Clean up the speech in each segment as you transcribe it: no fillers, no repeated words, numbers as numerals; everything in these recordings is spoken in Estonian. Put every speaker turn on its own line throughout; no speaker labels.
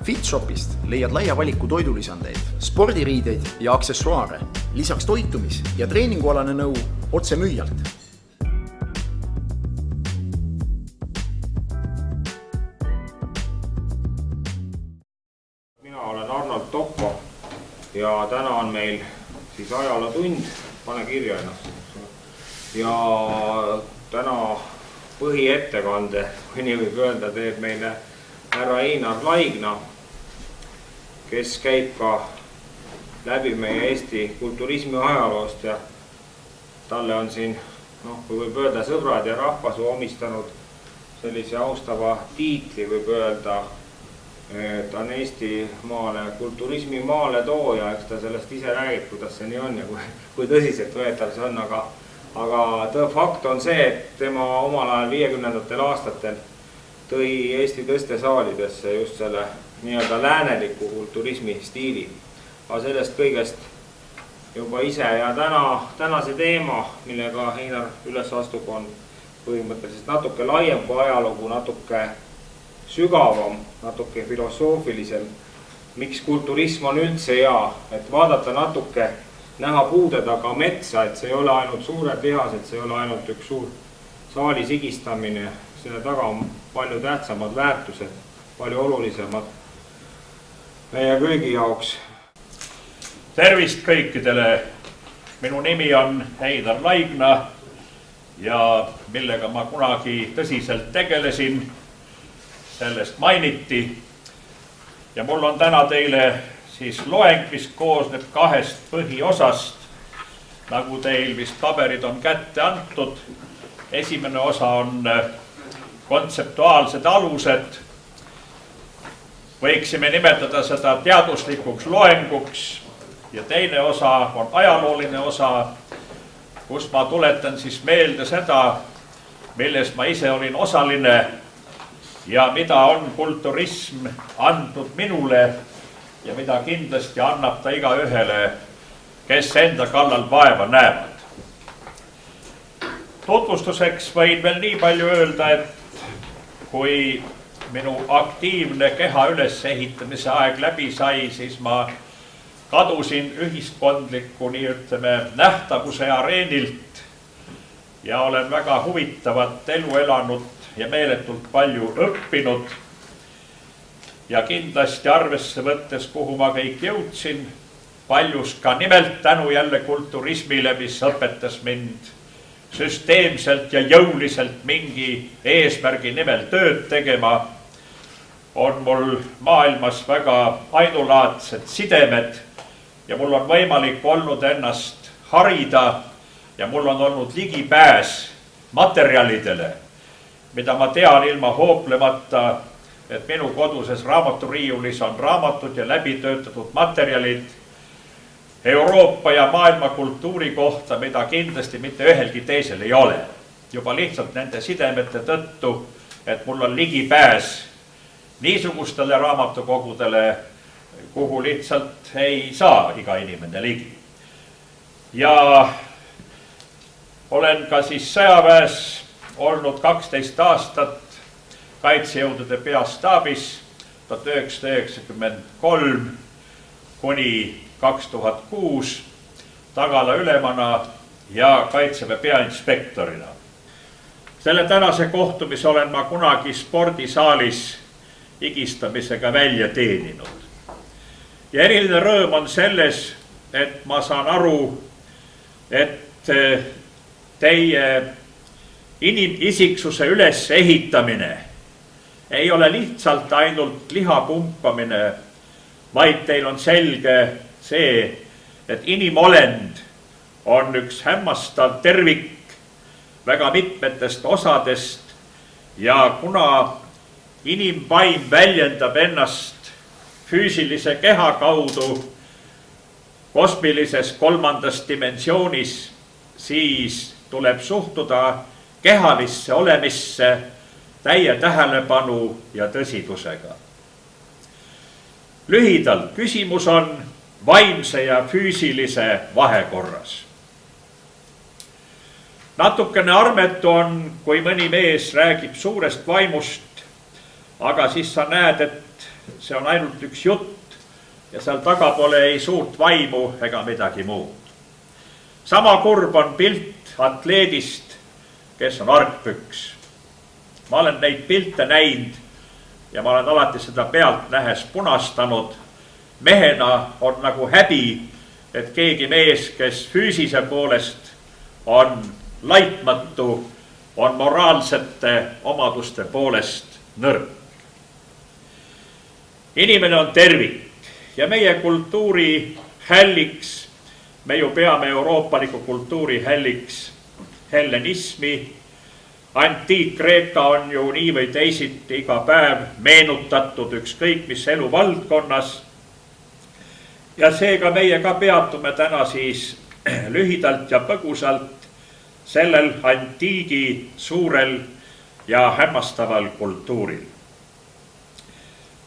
Fitshopist leiad laia valiku toidulisandeid, spordiriideid ja aksessuaare, lisaks toitumis- ja treeningualane nõu otse müüjalt.
Mina olen Arnold Toppo ja täna on meil siis ajalootund, pane kirja ennast. Ja täna põhiettekande, kui nii võib öelda, teeb meile härra Einar Laigna, kes käib ka läbi meie Eesti kulturismi ajaloost ja talle on siin, kui võib öelda, sõbrad ja rahvas omistanud sellise austava tiitli, võib öelda, ta on Eesti maale kulturismi maale tooja, eks ta sellest ise räägib, kuidas see nii on ja kui tõsiselt võetav see on, aga fakt on see, et tema omal ajal 50. aastatel tõi Eesti tõstesaalidesse just selle nii-öelda lääneliku kulturismi stiili. Aga sellest kõigest juba ise ja tänase teema, millega Einar üles astub, on põhimõtteliselt natuke laiem kui ajalugu, natuke sügavam, natuke filosoofilisem. Miks kulturism on üldse hea, et vaadata natuke, näha puude taga metsa, et see ei ole ainult suured lihased, see ei ole ainult üks suur saali sigistamine, selle taga on palju tähtsamad väärtused, palju olulisemad meie kõigi jaoks.
Tervist kõikidele! Minu nimi on Einar Laigna ja millega ma kunagi tõsiselt tegelesin, sellest mainiti. Ja mul on täna teile siis loeng, mis koosneb 2 põhiosast, nagu teil vist paberid on kätte antud. Esimene osa on kontseptuaalsed alused. Võiksime nimetada seda teaduslikuks loenguks ja teine osa on ajalooline osa, kus ma tuletan siis meelde seda, milles ma ise olin osaline ja mida on kulturism andnud minule ja mida kindlasti annab ta igaühele, kes enda kallal vaeva näevad. Tutvustuseks võin veel nii palju öelda, et kui minu aktiivne keha ülesehitamise aeg läbi sai, siis ma kadusin ühiskondliku, nii ütleme, nähtavuse areenilt ja olen väga huvitavat elu elanud ja meeletult palju õppinud. Ja kindlasti arvesse võttes, kuhu ma kõik jõudsin, paljus ka nimelt tänu jälle kulturismile, mis õpetas mind süsteemselt ja jõuliselt mingi eesmärgi nimel tööd tegema, on mul maailmas väga ainulaadsed sidemed ja mul on võimalik olnud ennast harida ja mul on olnud ligipääs materjalidele, mida ma tean ilma hooplemata, et minu koduses raamaturiiulis on raamatud ja läbitöötatud materjalid Euroopa ja maailma kultuuri kohta, mida kindlasti mitte ühelgi teisel ei ole. Juba lihtsalt nende sidemete tõttu, et mul on ligipääs niisugustele raamatukogudele, kuhu lihtsalt ei saa iga inimene ligi. Ja olen ka siis sõjaväes olnud 12 aastat kaitsejõudude peastaabis 1993 kuni 2006 tagala ülemana ja Kaitseväe peainspektorina. Selle tänase kohtumise olen ma kunagi spordisaalis higistamisega välja teeninud. Ja eriline rõõm on selles, et ma saan aru, et teie inimisiksuse ülesehitamine ei ole lihtsalt ainult liha pumpamine, vaid teil on selge see, et inimolend on üks hämmastav tervik väga mitmetest osadest ja kuna inimvaim väljendab ennast füüsilise keha kaudu kosmilises 3. dimensioonis, siis tuleb suhtuda kehalisse olemisse täie tähelepanu ja tõsidusega. Lühidalt küsimus on vaimse ja füüsilise vahekorras. Natukene armetu on, kui mõni mees räägib suurest vaimust, aga siis sa näed, et see on ainult üks jutt ja seal taga pole ei suurt vaimu ega midagi muud. Sama kurb on pilt atleedist, kes on argpüks. Ma olen neid pilte näinud ja ma olen alati seda pealt nähes punastanud. Mehena on nagu häbi, et keegi mees, kes füüsise poolest on laitmatu, on moraalsete omaduste poolest nõrk. Inimene on tervik ja meie kultuuri hälliks, me ju peame euroopaliku kultuuri hälliks hellenismi. Antiik-Kreeka on ju nii või teisiti iga päev meenutatud ükskõik mis eluvaldkonnas. Ja seega meie ka peatume täna siis lühidalt ja põgusalt sellel antiigi suurel ja hämmastaval kultuuril.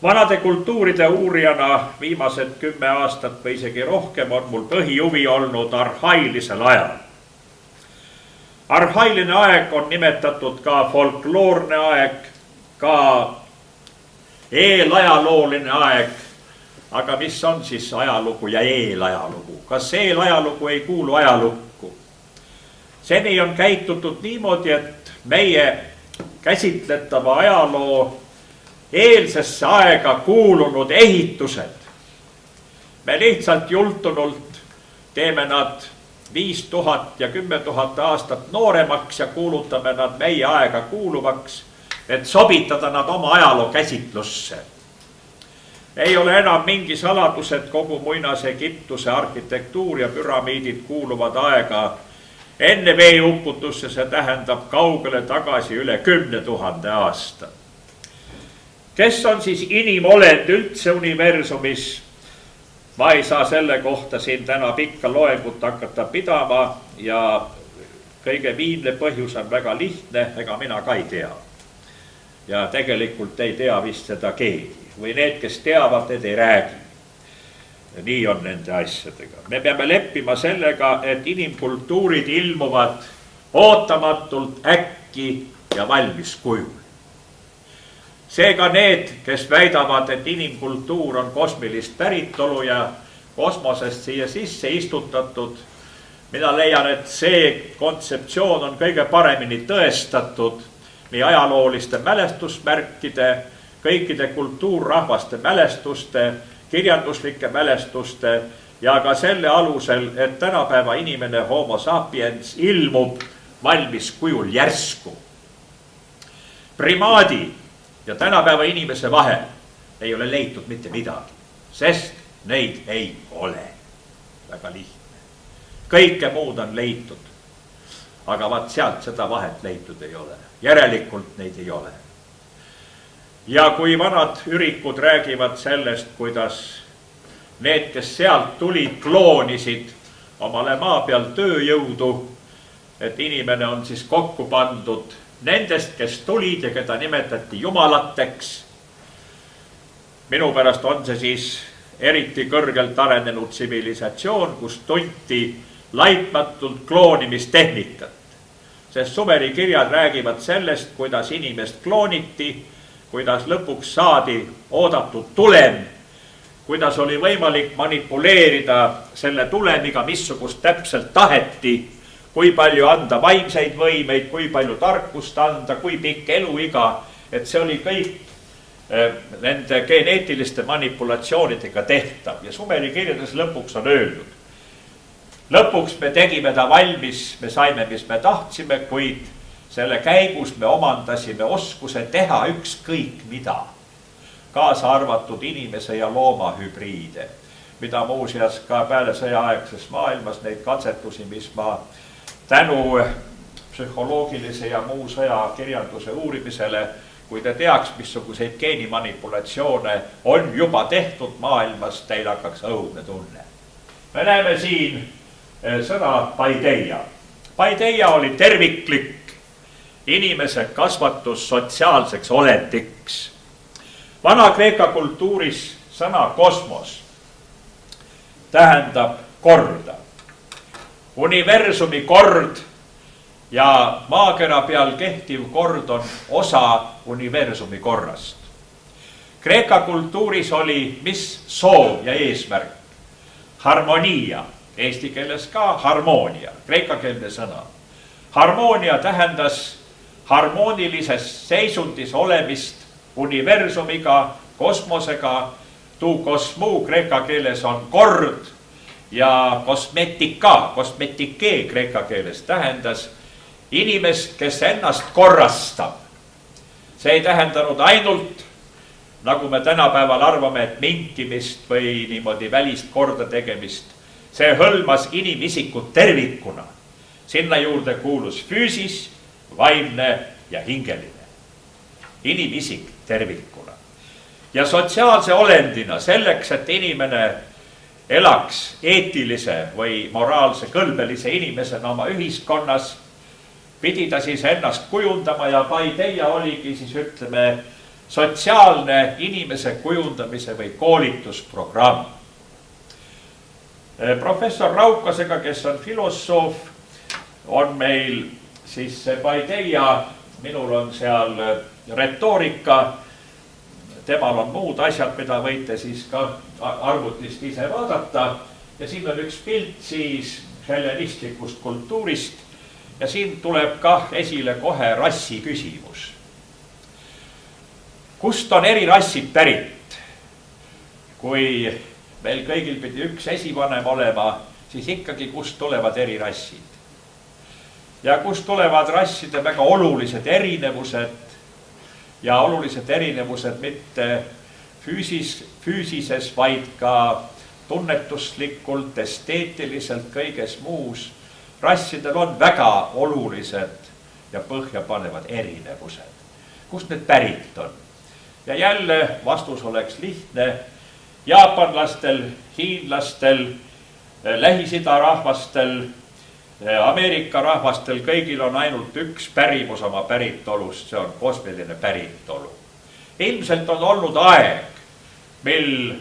Vanade kultuuride uurijana viimased 10 aastat või isegi rohkem on mul põhihuvi olnud arhailisel ajal. Arhailine aeg on nimetatud ka folkloorne aeg, ka eelajalooline aeg. Aga mis on siis ajalugu ja eelajalugu? Kas eelajalugu ei kuulu ajalukku? Seni on käitutud niimoodi, et meie käsitletava ajaloo eelsesse aega kuulunud ehitused, me lihtsalt jultunult teeme nad 5000 ja 10 000 aastat nooremaks ja kuulutame nad meie aega kuuluvaks, et sobitada nad oma ajaloo käsitlusse. Ei ole enam mingi saladus, et kogu Muinas-Egiptuse arhitektuur ja püramiidid kuuluvad aega enne veeuputusse, see tähendab kaugele tagasi üle 10 000 aasta. Kes on siis inimolend üldse universumis? Ma ei saa selle kohta siin täna pikka loengut hakata pidama ja kõige viimne põhjus on väga lihtne, ega mina ka ei tea. Ja tegelikult ei tea vist seda keegi või need, kes teavad, need ei räägi. Ja nii on nende asjadega. Me peame leppima sellega, et inimkultuurid ilmuvad ootamatult, äkki ja valmis kujul. Seega need, kes väidavad, et inimkultuur on kosmilist päritolu ja kosmosest siia sisse istutatud, mina leian, et see kontseptsioon on kõige paremini tõestatud nii ajalooliste mälestusmärkide, kõikide kultuurrahvaste mälestuste, kirjanduslike mälestuste ja ka selle alusel, et tänapäeva inimene homo sapiens ilmub valmis kujul järsku. Primaadi ja tänapäeva inimese vahel ei ole leitud mitte midagi, sest neid ei ole. Väga lihtne. Kõike muud on leitud, aga vaat sealt seda vahet leitud ei ole. Järelikult neid ei ole. Ja kui vanad ürikud räägivad sellest, kuidas need, kes sealt tulid, kloonisid omale maa peal tööjõudu, et inimene on siis kokku pandud nendest, kes tulid ja keda nimetati jumalateks. Minu pärast on see siis eriti kõrgelt arenenud tsivilisatsioon, kus tunti laitmatult kloonimistehnikat. Sest Sumeri kirjad räägivad sellest, kuidas inimest klooniti, kuidas lõpuks saadi oodatud tulem, kuidas oli võimalik manipuleerida selle tulemiga, missugust täpselt taheti, kui palju anda vaimseid võimeid, kui palju tarkust anda, kui pikk eluiga, et see oli kõik nende geneetiliste manipulatsioonidega tehtav. Ja Sumeri kirjades lõpuks on öeldud. Lõpuks me tegime ta valmis, me saime, mis me tahtsime, kuid selle käigus me omandasime oskuse teha ükskõik mida, kaasa arvatud inimese ja looma hübriide, mida muuseas ka peale sõjaaegses maailmas neid katsetusi, mis ma tänu psühholoogilise ja muu sõjakirjanduse uurimisele, kui te teaks, missuguseid geenimanipulatsioone on juba tehtud maailmas, teil hakkaks õudne tunne. Me näeme siin sõna paideia. Paideia oli terviklik inimese kasvatus sotsiaalseks olendiks. Vana-Kreeka kultuuris sõna kosmos tähendab korda. Universumi kord ja maakera peal kehtiv kord on osa universumi korrast. Kreeka kultuuris oli mis soov ja eesmärk? Harmonia, eesti keeles ka harmoonia, kreekakeelne sõna. Harmoonia tähendas harmoonilises seisundis olemist universumiga, kosmosega, tuu kosmuu kreeka keeles on kord ja kosmetika, kosmetike kreeka keeles tähendas inimest, kes ennast korrastab. See ei tähendanud ainult, nagu me tänapäeval arvame, et minkimist või niimoodi välist korda tegemist. See hõlmas inimisikut tervikuna. Sinna juurde kuulus füüsis, vaimne ja hingeline. Inimisik tervikuna. Ja sotsiaalse olendina selleks, et inimene elaks eetilise või moraalse kõlbelise inimesena oma ühiskonnas, pidi ta siis ennast kujundama ja paideia oligi siis ütleme sotsiaalne inimese kujundamise või koolitusprogramm. Professor Raukasega, kes on filosoof, on meil siis paideia, minul on seal retoorika, temal on muud asjad, mida võite siis ka arvutist ise vaadata. Ja siin on üks pilt siis hellenistlikust kultuurist ja siin tuleb ka esile kohe rassi küsimus. Kust on eri rassid pärit? Kui meil kõigil pidi üks esivanem olema, siis ikkagi kust tulevad eri rassid? Ja kust tulevad rasside väga olulised erinevused ja olulised erinevused mitte füüsises, vaid ka tunnetuslikult, esteetiliselt, kõiges muus. Rassidel on väga olulised ja põhjapanevad erinevused. Kust need pärit on? Ja jälle vastus oleks lihtne. Jaapanlastel, hiinlastel, Lähis-Ida rahvastel, Ameerika rahvastel kõigil on ainult üks pärimus oma päritolust, see on kosmiline päritolu. Ilmselt on olnud aeg, mil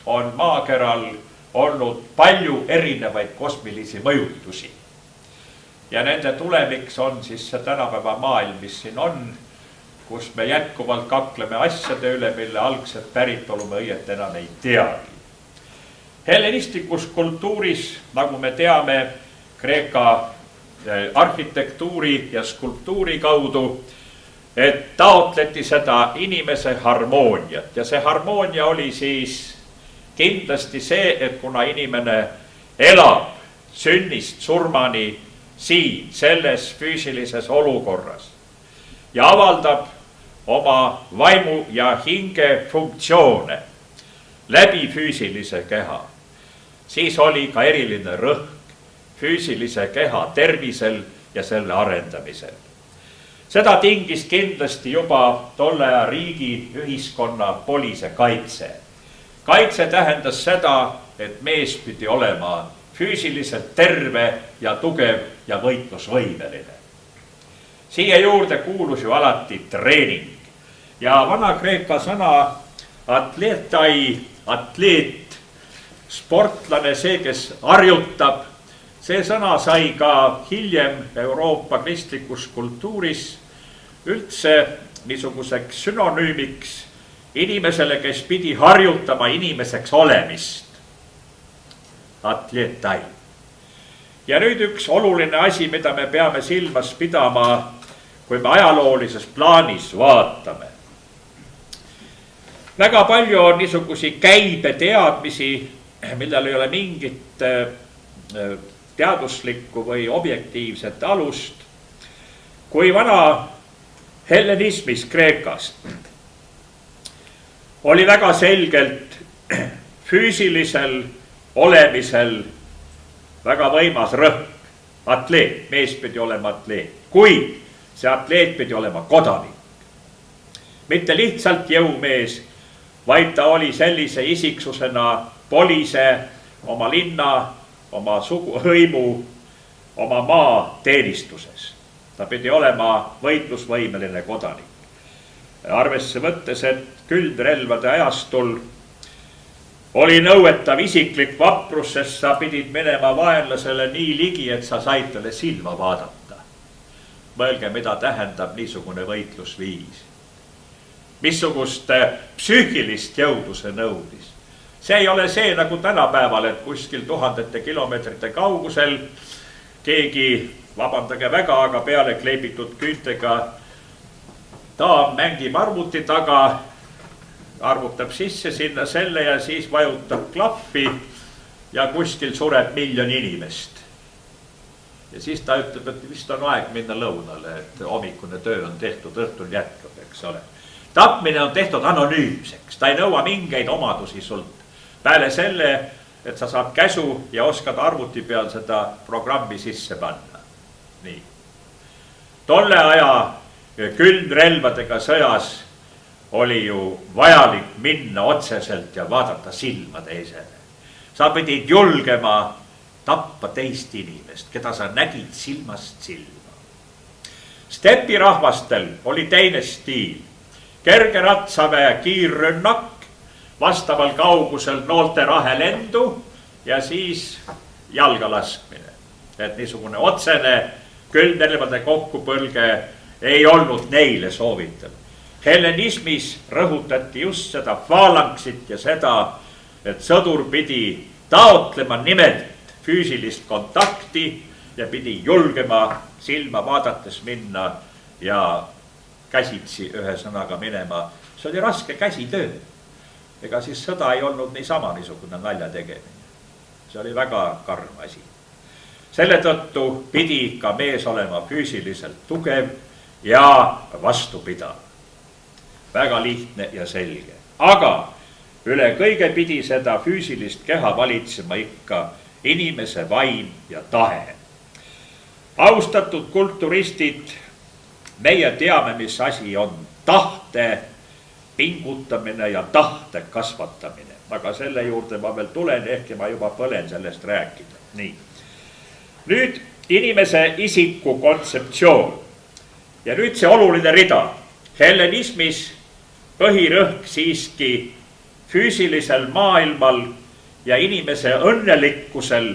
on maakeral olnud palju erinevaid kosmilisi mõjutusi. Ja nende tulemiks on siis see tänapäeva maailm, mis siin on, kus me jätkuvalt kakleme asjade üle, mille algset päritolu me õiet enam ei teagi. Hellenistlikus kultuuris, nagu me teame, Kreeka arhitektuuri ja skulptuuri kaudu, et taotleti seda inimese harmooniat. Ja see harmoonia oli siis kindlasti see, et kuna inimene elab sünnist surmani siin, selles füüsilises olukorras ja avaldab oma vaimu ja hinge funktsioone läbi füüsilise keha, siis oli ka eriline rõhk füüsilise keha tervisel ja selle arendamisel. Seda tingis kindlasti juba tolle aja riigi ühiskonna polise kaitse. Kaitse tähendas seda, et mees pidi olema füüsiliselt terve ja tugev ja võitlusvõimeline. Siia juurde kuulus ju alati treening ja Vana-Kreeka sõna atletai, atleet, sportlane, see, kes harjutab, see sõna sai ka hiljem Euroopa kristlikus kultuuris üldse niisuguseks synonüümiks inimesele, kes pidi harjutama inimeseks olemist. Atletai. Ja nüüd üks oluline asi, mida me peame silmas pidama, kui me ajaloolises plaanis vaatame. Väga palju on niisugusi käibeteadmisi, millel ei ole mingit teaduslikku või objektiivset alust. Kui vana hellenismis Kreekas oli väga selgelt füüsilisel olemisel väga võimas rõhk, atleet, mees pidi olema atleet, kuid see atleet pidi olema kodanik. Mitte lihtsalt jõumees, vaid ta oli sellise isiksusena polise, oma linna, oma hõimu, oma maa teenistuses. Ta pidi olema võitlusvõimeline kodanik. Arvesse võttes, et küldrelvade ajastul oli nõuetav isiklik vaprus, sest sa pidid minema vaenlasele nii ligi, et sa said talle silma vaadata. Mõelge, mida tähendab niisugune võitlusviis. missugust psüühilist jõudu see nõudis. See ei ole see nagu tänapäeval, et kuskil tuhandete kilomeetrite kaugusel keegi, vabandage väga, aga peale kleebitud küüntega daam mängib arvuti taga, arvutab sisse sinna selle ja siis vajutab klappi ja kuskil sureb 1 000 000 inimest. Ja siis ta ütleb, et vist on aeg minna lõunale, et hommikune töö on tehtud, õhtul jätkab, eks ole. Tapmine on tehtud anonüümseks, ta ei nõua mingeid omadusi sult. Peale selle, et sa saad käsu ja oskad arvuti peal seda programmi sisse panna. Nii. Tolle aja külmrelvadega sõjas oli ju vajalik minna otseselt ja vaadata silma teisele. Sa pidid julgema tappa teist inimest, keda sa nägid silmast silma. Stepirahvastel oli teine stiil. Kerge ratsaväe kiirrünnak, vastaval kaugusel noolte rahelendu ja siis jalga laskmine. Et niisugune otsene külmrelvade kokkupõlge ei olnud neile soovitav. Hellenismis rõhutati just seda faalanksit ja seda, et sõdur pidi taotlema nimelt füüsilist kontakti ja pidi julgema silma vaadates minna ja käsitsi ühe sõnaga minema. See oli raske käsitöö. Ega siis sõda ei olnud niisama niisugune nalja tegemine. See oli väga karm asi. Selle tõttu pidi ka mees olema füüsiliselt tugev ja vastupidav. Väga lihtne ja selge. Aga üle kõige pidi seda füüsilist keha valitsema ikka inimese vaim ja tahe. Austatud kulturistid, meie teame, mis asi on tahte pingutamine ja tahte kasvatamine. Aga selle juurde ma veel tulen, ehkki ma juba põlen sellest rääkida. Nii. Nüüd inimese isiku kontseptsioon. Ja nüüd see oluline rida. Hellenismis põhirõhk siiski füüsilisel maailmal ja inimese õnnelikkusel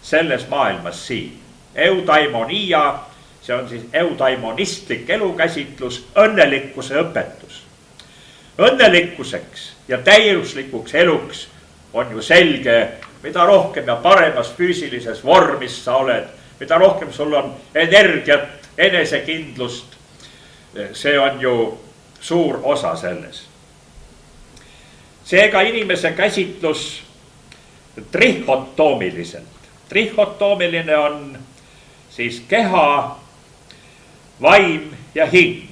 selles maailmas siin. Eudaimonia, see on siis eudaimonistlik elukäsitlus, õnnelikkuse õpetus. Õnnelikkuseks ja täiuslikuks eluks on ju selge, mida rohkem ja paremas füüsilises vormis sa oled, mida rohkem sul on energiat, enesekindlust, see on ju suur osa selles. Seega inimese käsitlus trihotoomiliselt. Trihotoomiline on siis keha, vaim ja hing.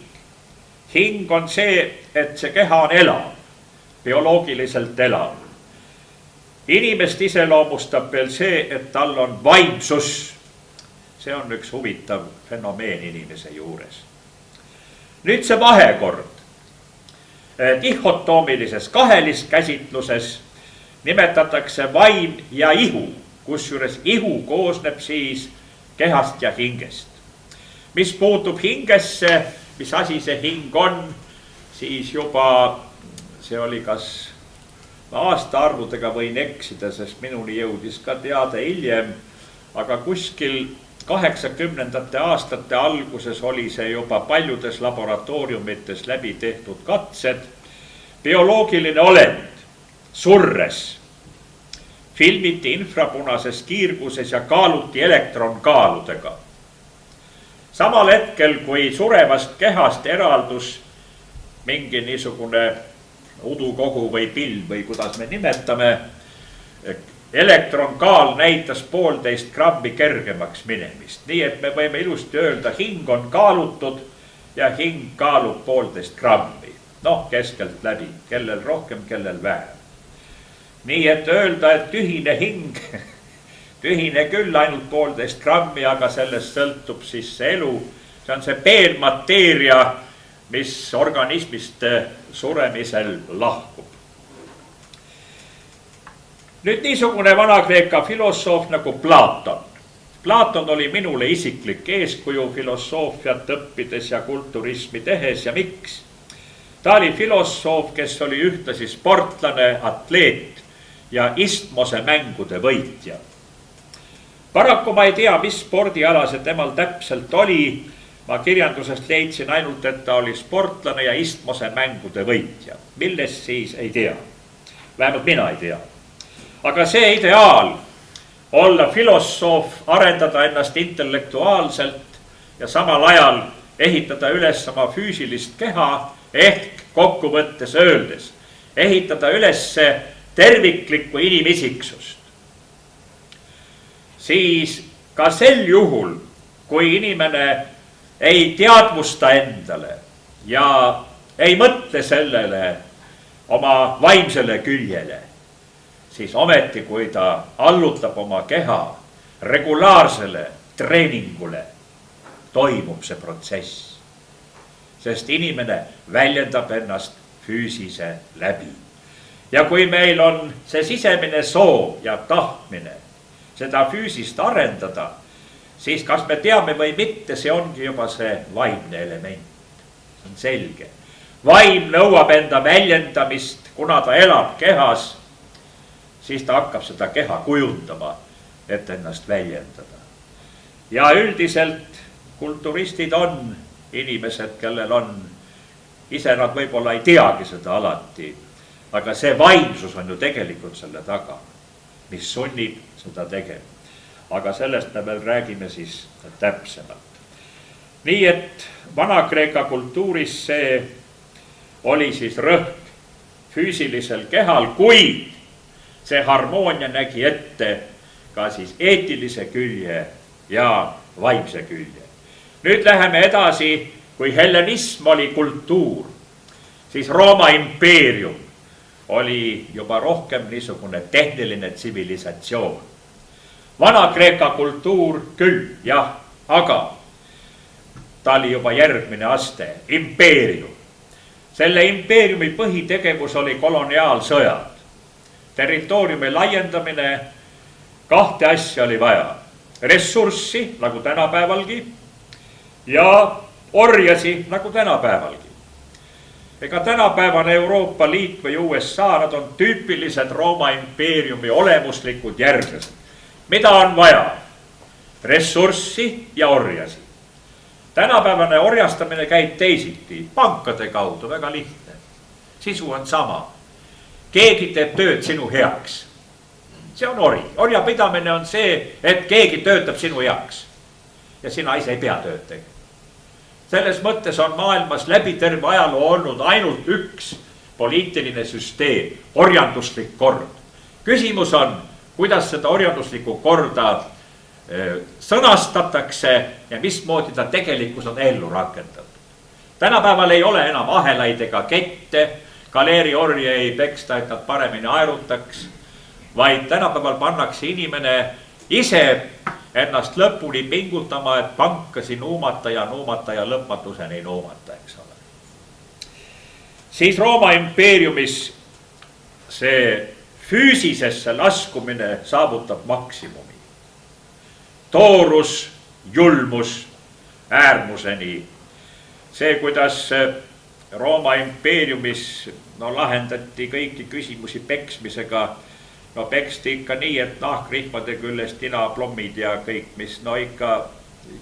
Hing on see, et see keha on elav, bioloogiliselt elav. Inimest iseloomustab veel see, et tal on vaimsus. See on üks huvitav fenomeen inimese juures. Nüüd see vahekord. Dihotoomilises kaheliskäsitluses nimetatakse vaim ja ihu, kusjuures ihu koosneb siis kehast ja hingest. Mis puutub hingesse, mis asi see hing on, siis juba see oli kas aastaarvudega võin eksida, sest minuni jõudis ka teada hiljem, aga kuskil 80. aastate alguses oli see juba paljudes laboratooriumites läbi tehtud katsed. Bioloogiline olend surres filmiti infrapunases kiirguses ja kaaluti elektronkaaludega. Samal hetkel, kui surevast kehast eraldus mingi niisugune udukogu või pilv või kuidas me nimetame, elektronkaal näitas 1,5 grammi kergemaks minemist. Nii et me võime ilusti öelda, hing on kaalutud ja hing kaalub 1,5 grammi. Noh, keskelt läbi, kellel rohkem, kellel vähem. Nii et öelda, et tühine hing, tühine küll ainult 1,5 grammi, aga sellest sõltub siis see elu. See on see peenmateeria, mis organismist suremisel lahkub. Nüüd niisugune Vana-Kreeka filosoof nagu Platon. Platon oli minule isiklik eeskuju filosoofiat õppides ja kulturismi tehes ja miks? Ta oli filosoof, kes oli ühtlasi sportlane, atleet ja istmose mängude võitja. Paraku ma ei tea, mis spordiala see temal täpselt oli, ma kirjandusest leidsin ainult, et ta oli sportlane ja istmose mängude võitja. Millest siis ei tea. Vähemalt mina ei tea. Aga see ideaal, olla filosoof, arendada ennast intellektuaalselt ja samal ajal ehitada üles oma füüsilist keha, ehk kokkuvõttes öeldes, ehitada üles terviklikku inimisiksust. Siis ka sel juhul, kui inimene ei teadvusta endale ja ei mõtle sellele oma vaimsele küljele, siis ometi, kui ta allutab oma keha regulaarsele treeningule, toimub see protsess. Sest inimene väljendab ennast füüsise läbi. Ja kui meil on see sisemine soov ja tahtmine seda füüsist arendada, siis kas me teame või mitte, see ongi juba see vaimne element. See on selge. Vaim nõuab enda väljendamist, kuna ta elab kehas, siis ta hakkab seda keha kujundama, et ennast väljendada. Ja üldiselt kulturistid on inimesed, kellel on, ise nad võib-olla ei teagi seda alati, aga see vaimsus on ju tegelikult selle taga, mis sunnib seda tegema. Aga sellest me veel räägime siis täpsemalt. Nii et Vana-Kreeka kultuuris see oli siis rõhk füüsilisel kehal, kuid see harmoonia nägi ette ka siis eetilise külje ja vaimse külje. Nüüd läheme edasi, kui hellenism oli kultuur, siis Rooma impeerium oli juba rohkem niisugune tehniline tsivilisatsioon. Vana-Kreeka kultuur küll, jah, aga ta oli juba järgmine aste, impeerium. Selle impeeriumi põhitegevus oli koloniaalsõjad. Territooriumi laiendamine, kahte asja oli vaja. Ressurssi, nagu tänapäevalgi, ja orjasi, nagu tänapäevalgi. Ega tänapäevane Euroopa Liit või USA, nad on tüüpilised Rooma impeeriumi olemuslikud järglased. Mida on vaja? Ressurssi ja orjasi. Tänapäevane orjastamine käib teisiti, pankade kaudu, väga lihtne. Sisu on sama. Keegi teeb tööd sinu heaks. See on ori. Orjapidamine on see, et keegi töötab sinu heaks. Ja sina ise ei pea tööd tegema. Selles mõttes on maailmas läbi terve ajaloo olnud ainult üks poliitiline süsteem, orjanduslik kord. Küsimus on, kuidas seda orjanduslikku korda sõnastatakse ja mismoodi ta tegelikult on ellu rakendatud. Tänapäeval ei ole enam ahelaid ega kette, galeeriorje ei peksta, et nad paremini aerutaks, vaid tänapäeval pannakse inimene ise ennast lõpuni pingutama, et pankasi nuumata ja lõpmatuseni nuumata, eks ole. Siis Rooma impeeriumis see füüsisesse laskumine saavutab maksimumi. Toorus, julmus, äärmuseni. See, kuidas Rooma impeeriumis lahendati kõiki küsimusi peksmisega, peksti ikka nii, et nahkrihmade küljest tinaplommid ja kõik, mis ikka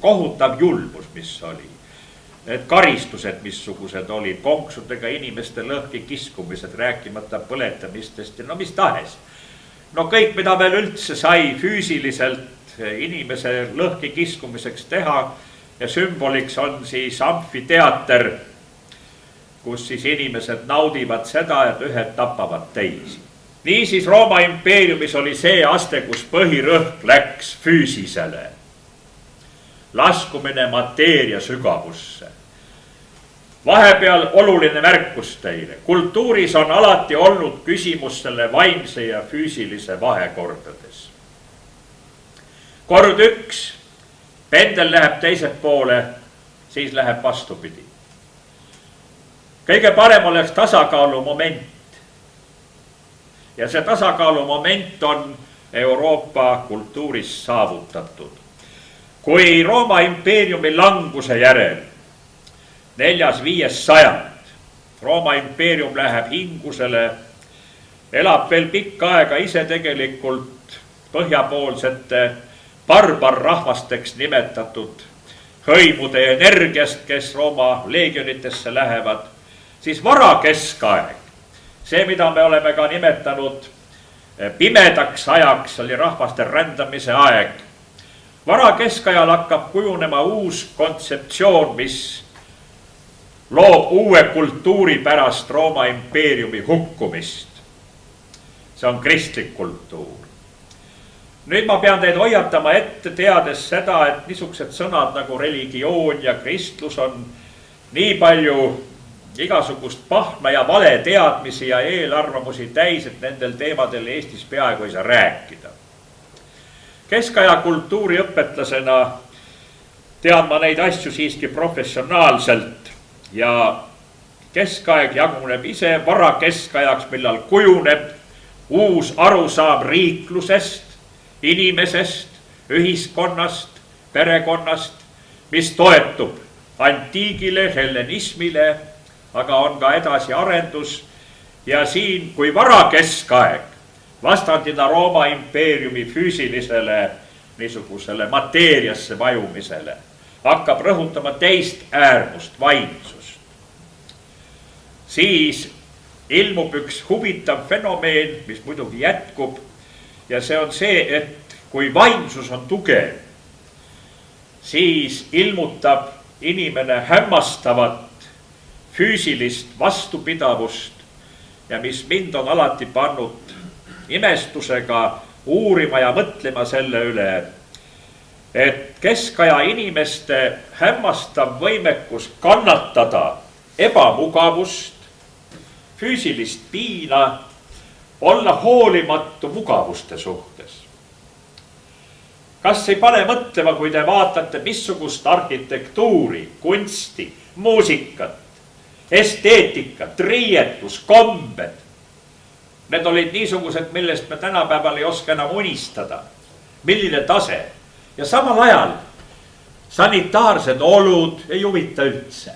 kohutav julmus, mis oli. Need karistused, missugused olid, konksudega inimeste lõhki kiskumised, rääkimata põletamistest ja mis tahes. Kõik, mida veel üldse sai füüsiliselt inimese lõhki kiskumiseks teha ja sümboliks on siis amfiteater, kus siis inimesed naudivad seda, et ühed tapavad teisi. Niisiis Rooma impeeriumis oli see aste, kus põhirõhk läks füüsisele. Laskumine mateeria sügavusse. Vahepeal oluline märkus teile. Kultuuris on alati olnud küsimus selle vaimse ja füüsilise vahekordades. Kord üks, pendel läheb teiselt poole, siis läheb vastupidi. Kõige parem oleks tasakaalu moment. Ja see tasakaalu moment on Euroopa kultuuris saavutatud. Kui Rooma impeeriumi languse järel 4.–5. sajand Rooma impeerium läheb hingusele, elab veel pikka aega ise tegelikult põhjapoolsete barbarrahvasteks nimetatud hõimude energiast, kes Rooma leegionitesse lähevad, siis varakeskaeg, see, mida me oleme ka nimetanud pimedaks ajaks, oli rahvaste rändamise aeg. Varakeskajal hakkab kujunema uus kontseptsioon, mis loob uue kultuuri pärast Rooma impeeriumi hukkumist. See on kristlik kultuur. Nüüd ma pean teid hoiatama ette, teades seda, et niisugused sõnad nagu religioon ja kristlus on nii palju igasugust pahna ja vale teadmisi ja eelarvamusi täis, et nendel teemadel Eestis peaaegu ei saa rääkida. Keskaja kultuuriõpetlasena tean ma neid asju siiski professionaalselt ja keskaeg jaguneb ise varakeskajaks, millal kujuneb uus arusaam riiklusest, inimesest, ühiskonnast, perekonnast, mis toetub antiigile, hellenismile, aga on ka edasiarendus ja siin kui varakeskaeg vastandina Rooma impeeriumi füüsilisele niisugusele mateeriasse vajumisele hakkab rõhutama teist äärmust, vaimsust. Siis ilmub üks huvitav fenomeen, mis muidugi jätkub ja see on see, et kui vaimsus on tugev, siis ilmutab inimene hämmastavat füüsilist vastupidavust ja mis mind on alati pannud imestusega uurima ja mõtlema selle üle, et keskaja inimeste hämmastav võimekus kannatada ebamugavust, füüsilist piina, olla hoolimatu mugavuste suhtes. Kas ei pane mõtlema, kui te vaatate, missugust arhitektuuri, kunsti, muusikat, esteetikat, riietus, kombed. Need olid niisugused, millest me tänapäeval ei oska enam unistada. Milline tase? Ja samal ajal sanitaarsed olud ei huvita üldse.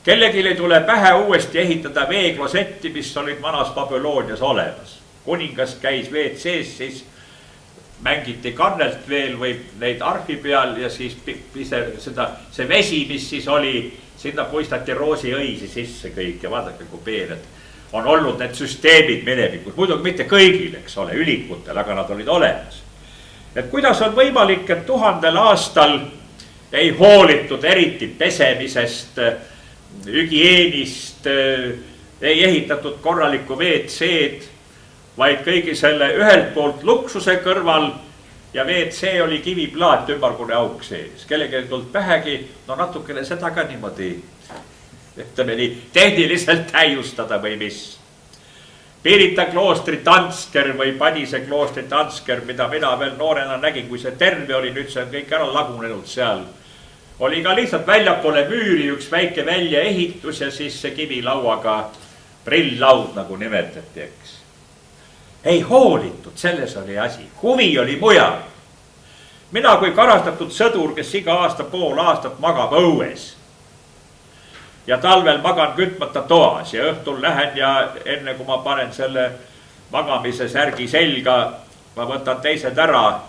Kellegil ei tule pähe uuesti ehitada veeklosetti, mis olid vanas Babylonias olemas. Kuningas käis WC-s, siis mängiti kannelt veel või neid arhi peal ja siis see vesi, mis siis oli, sinna puistati roosiõisi sisse kõik ja vaadake, kui peened on olnud need süsteemid minevikus. Muidugi mitte kõigil, eks ole, ülikutel, aga nad olid olemas. Et kuidas on võimalik, et 1000 aastal ei hoolitud eriti pesemisest, hügieenist, ei ehitatud korralikku WC-d, vaid kõigi selle ühelt poolt luksuse kõrval ja WC oli kiviplaat ümmargune auk sees. Kellegi ei tulnud pähegi, no natukene seda ka niimoodi, ütleme nii, tehniliselt täiustada või mis. Pirita kloostri Tansker või Padise kloostri Tansker, mida mina veel noorena nägin, kui see terve oli, nüüd see on kõik ära lagunenud seal. Oli ka lihtsalt väljapoole müüri üks väike väljaehitus ja siis see kivilauaga prilllaud nagu nimetati, eks. Ei hoolitud, selles oli asi. Huvi oli mujal. Mina kui karastatud sõdur, kes iga aasta pool aastat magab õues ja talvel magan kütmata toas ja õhtul lähen ja enne kui ma panen selle magamise särgi selga, ma võtan teised ära.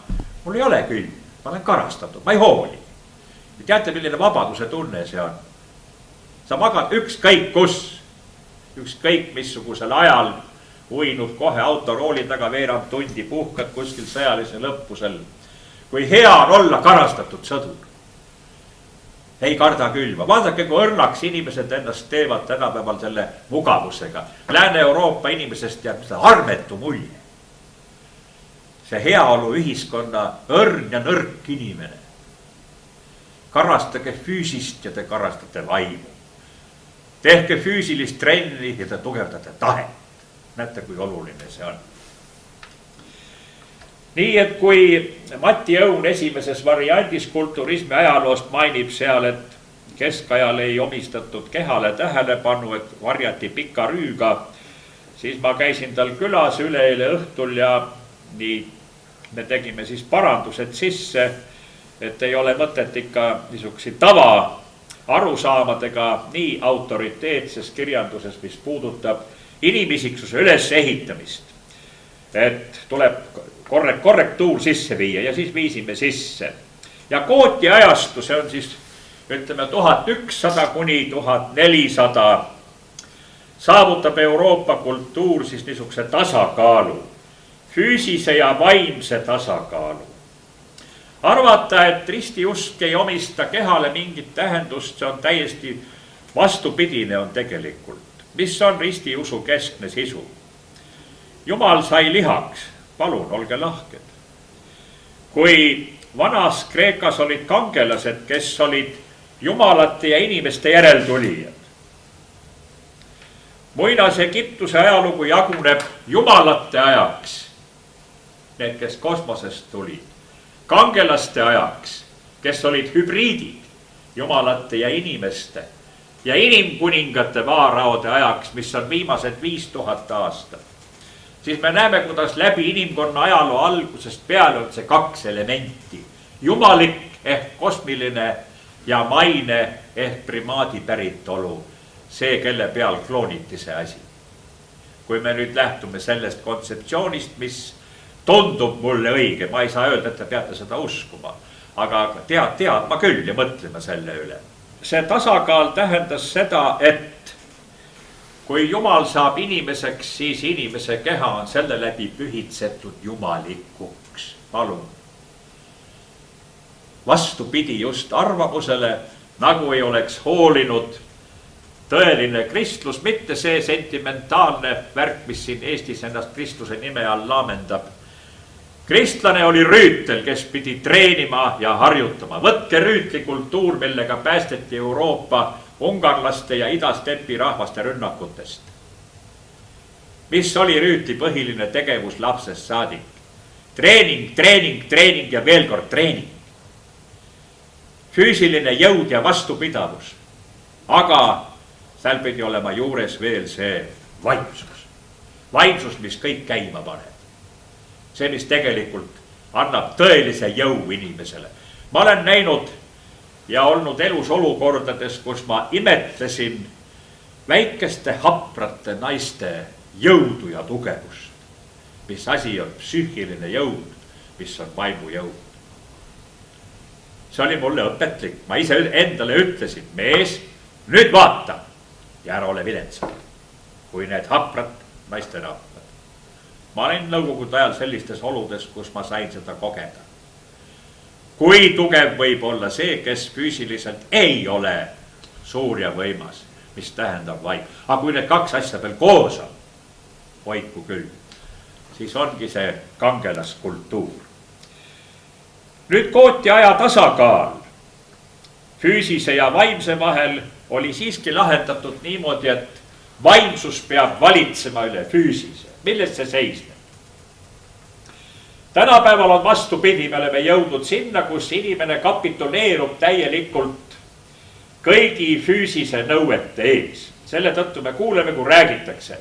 Mul ei ole küll, ma olen karastatud, ma ei hooli. Teate, milline vabaduse tunne see on? Sa magad ükskõik kus, ükskõik missugusel ajal, uinud kohe autorooli taga veerand tundi, puhkad kuskil sõjalisel õppusel. Kui hea on olla karastatud sõdur. Ei karda külma. Vaadake, kui õrnaks inimesed ennast teevad tänapäeval selle mugavusega. Lääne-Euroopa inimesest jääb seda armetu mulje. See heaolu ühiskonna õrn ja nõrk inimene. Karastage füüsist ja te karastate vaimu. Tehke füüsilist trenni ja te tugevdate tahet. Näete, kui oluline see on. Nii, et kui Mati Õun esimeses variandis kulturismi ajaloost mainib seal, et keskajal ei omistatud kehale tähelepanu, et varjati pika rüüga, siis ma käisin tal külas üleeile õhtul ja nii me tegime siis parandused sisse, et ei ole mõtet ikka niisugusi tava arusaamadega nii autoriteetses kirjanduses, mis puudutab inimisiksuse ülesehitamist, et tuleb korrektuur sisse viia ja siis viisime sisse. ja Gooti ajastu, see on siis ütleme 1100 kuni 1400, saavutab Euroopa kultuur siis niisuguse tasakaalu, füüsise ja vaimse tasakaalu. Arvata, et ristiusk ei omista kehale mingit tähendust, see on täiesti vastupidine on tegelikult. Mis on ristiusu keskne sisu? Jumal sai lihaks, palun, olge lahked. Kui vanas Kreekas olid kangelased, kes olid jumalate ja inimeste järeltulijad. Muinase Egiptuse ajalugu jaguneb jumalate ajaks, need, kes kosmosest tulid, kangelaste ajaks, kes olid hübriidid jumalate ja inimeste, ja inimkuningate vaaraode ajaks, mis on viimased 5000 aastat. Siis me näeme, kuidas läbi inimkonna ajaloo algusest peale on see kaks elementi. Jumalik ehk kosmiline ja maine ehk primaadi päritolu. See, kelle peal klooniti see asi. Kui me nüüd lähtume sellest kontseptsioonist, mis tundub mulle õige, ma ei saa öelda, et te peate seda uskuma, aga teadma küll ja mõtlema selle üle. See tasakaal tähendas seda, et kui Jumal saab inimeseks, siis inimese keha on selle läbi pühitsetud jumalikuks. Palun. Vastupidi just arvamusele, nagu ei oleks hoolinud tõeline kristlus, mitte see sentimentaalne värk, mis siin Eestis ennast Kristuse nime all laamendab. Kristlane oli rüütel, kes pidi treenima ja harjutama. Võtke rüütlikultuur, millega päästeti Euroopa ungarlaste ja idastepi rahvaste rünnakutest. Mis oli rüütli põhiline tegevus lapsest saadik? Treening, treening, treening ja veel kord treening. Füüsiline jõud ja vastupidavus. Aga seal pidi olema juures veel see vaimsus. Vaimsus, mis kõik käima paneb. See, mis tegelikult annab tõelise jõu inimesele. Ma olen näinud ja olnud elus olukordades, kus ma imetlesin väikeste haprate naiste jõudu ja tugevust. Mis asi on psüühiline jõud, mis on vaimu jõud. See oli mulle õpetlik. Ma ise endale ütlesin, mees, nüüd vaata ja ära ole viletsam, kui need haprad naisterahvad. Ma olin nõukogude ajal sellistes oludes, kus ma sain seda kogeda. Kui tugev võib olla see, kes füüsiliselt ei ole suur ja võimas, mis tähendab vaim. Aga kui need kaks asja veel koos on, hoidku küll, siis ongi see kangelaskultuur. Nüüd Gooti aja tasakaal füüsise ja vaimse vahel oli siiski lahendatud niimoodi, et vaimsus peab valitsema üle füüsise. Millest see seisneb? Tänapäeval on vastupidi, me oleme jõudnud sinna, kus inimene kapituleerub täielikult kõigi füüsise nõuete ees. Selle tõttu me kuuleme, kui räägitakse.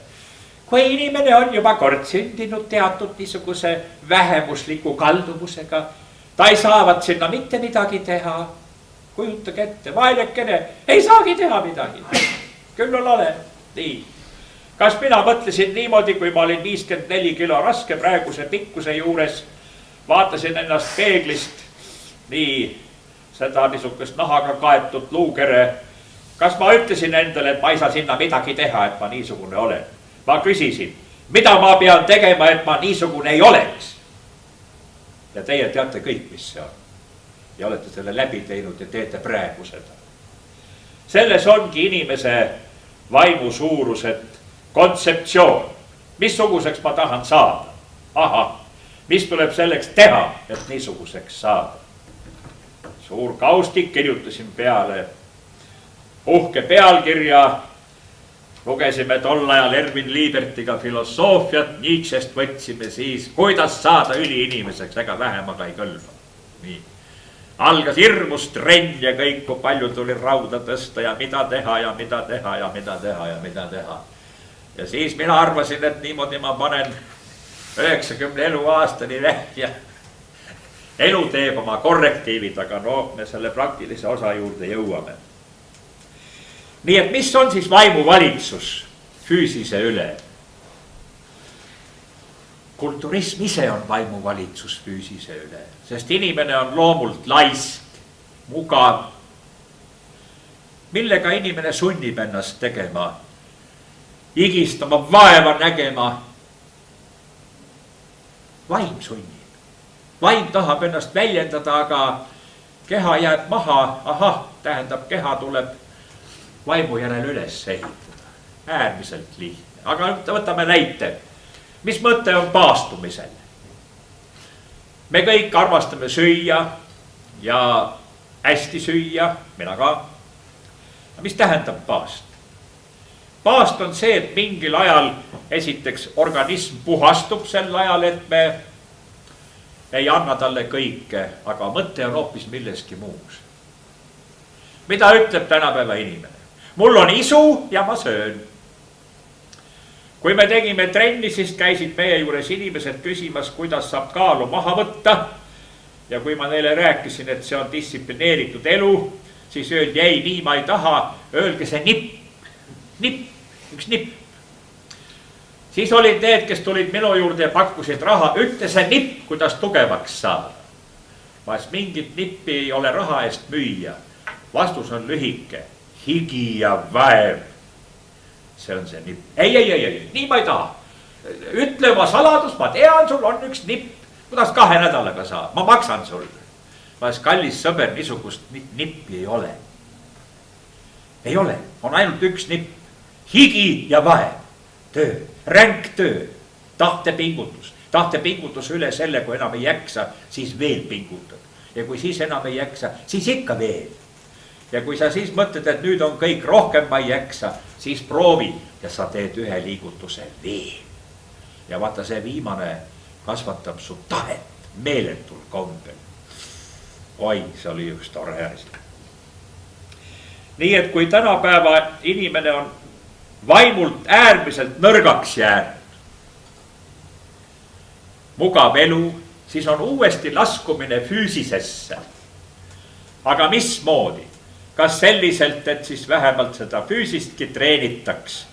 Kui inimene on juba kord sündinud teatud niisuguse vähemusliku kaldumusega, ta ei saavat sinna mitte midagi teha. Kujutage ette, vaelekene ei saagi teha midagi. Küll on ole. Nii. Kas mina mõtlesin niimoodi, kui ma olin 54 kilo raske praeguse pikkuse juures, vaatasin ennast peeglist, nii seda niisugust nahaga kaetud luukere. Kas ma ütlesin endale, et ma ei saa sinna midagi teha, et ma niisugune olen? Ma küsisin, mida ma pean tegema, et ma niisugune ei oleks? Ja teie teate kõik, mis see on. Ja olete selle läbi teinud ja teete praegu seda. Selles ongi inimese vaimu suurused kontseptsioon. Missuguseks ma tahan saada? Aha, mis tuleb selleks teha, et niisuguseks saada? Suur kaustik kirjutasin peale. Uhke pealkirja. Lugesime tol ajal Erwin Libertiga filosoofiat. Nietzschest võtsime siis, kuidas saada üliinimeseks, ega vähemaga ei kõlba. Nii. Algas hirmus trenn ja kõik, kui palju tuli rauda tõsta ja mida teha ja mida teha ja mida teha ja mida teha. Ja siis mina arvasin, et niimoodi ma panen 90 eluaastani ja elu teeb oma korrektiivid, aga me selle praktilise osa juurde jõuame. Nii et mis on siis vaimuvalitsus füüsise üle? Kulturism ise on vaimuvalitsus füüsise üle, sest inimene on loomult laisk. mugav, millega inimene sunnib ennast tegema, higistama, vaeva nägema. Vaim sunnib, vaim tahab ennast väljendada, aga keha jääb maha. Ahah, tähendab, keha tuleb vaimu järel üles ehitada. Äärmiselt lihtne, aga võtame näite. Mis mõte on paastumisel? Me kõik armastame süüa ja hästi süüa, mina ka. Mis tähendab paast? Paast on see, et mingil ajal esiteks organism puhastub sel ajal, et me ei anna talle kõike, aga mõte on hoopis milleski muus. Mida ütleb tänapäeva inimene? Mul on isu ja ma söön. Kui me tegime trenni, siis käisid meie juures inimesed küsimas, kuidas saab kaalu maha võtta. Ja kui ma neile rääkisin, et see on distsiplineeritud elu, siis öeldi, ei, nii ma ei taha, öelge see nipp, üks nipp. Siis olid need, kes tulid minu juurde ja pakkusid raha, ütle see nipp, kuidas tugevaks saada. Mas mingit nippi ei ole raha eest müüa. Vastus on lühike, higi ja väev. See on see nipp. Ei, nii ma ei taha. Ütle oma saladus, ma tean, sul on üks nipp. Kuidas 2 nädalaga saab? Ma maksan sul. Mas kallis sõber, niisugust nippi ei ole. Ei ole, on ainult üks nipp. Higi ja vaev. Töö, ränk töö, tahtepingutus. Tahtepingutus üle selle, kui enam ei jaksa, siis veel pingutad. Ja kui siis enam ei jaksa, siis ikka veel. Ja kui sa siis mõtled, et nüüd on kõik rohkem ma ei jaksa, siis proovi ja sa teed ühe liigutuse veel. Ja vaata, see viimane kasvatab su tahet meeletul kombel. Oi, see oli üks tore asi. Nii et kui tänapäeva inimene on vaimult äärmiselt nõrgaks jäänud, mugav elu, siis on uuesti laskumine füüsisesse. Aga mismoodi? Kas selliselt, et siis vähemalt seda füüsistki treenitaks?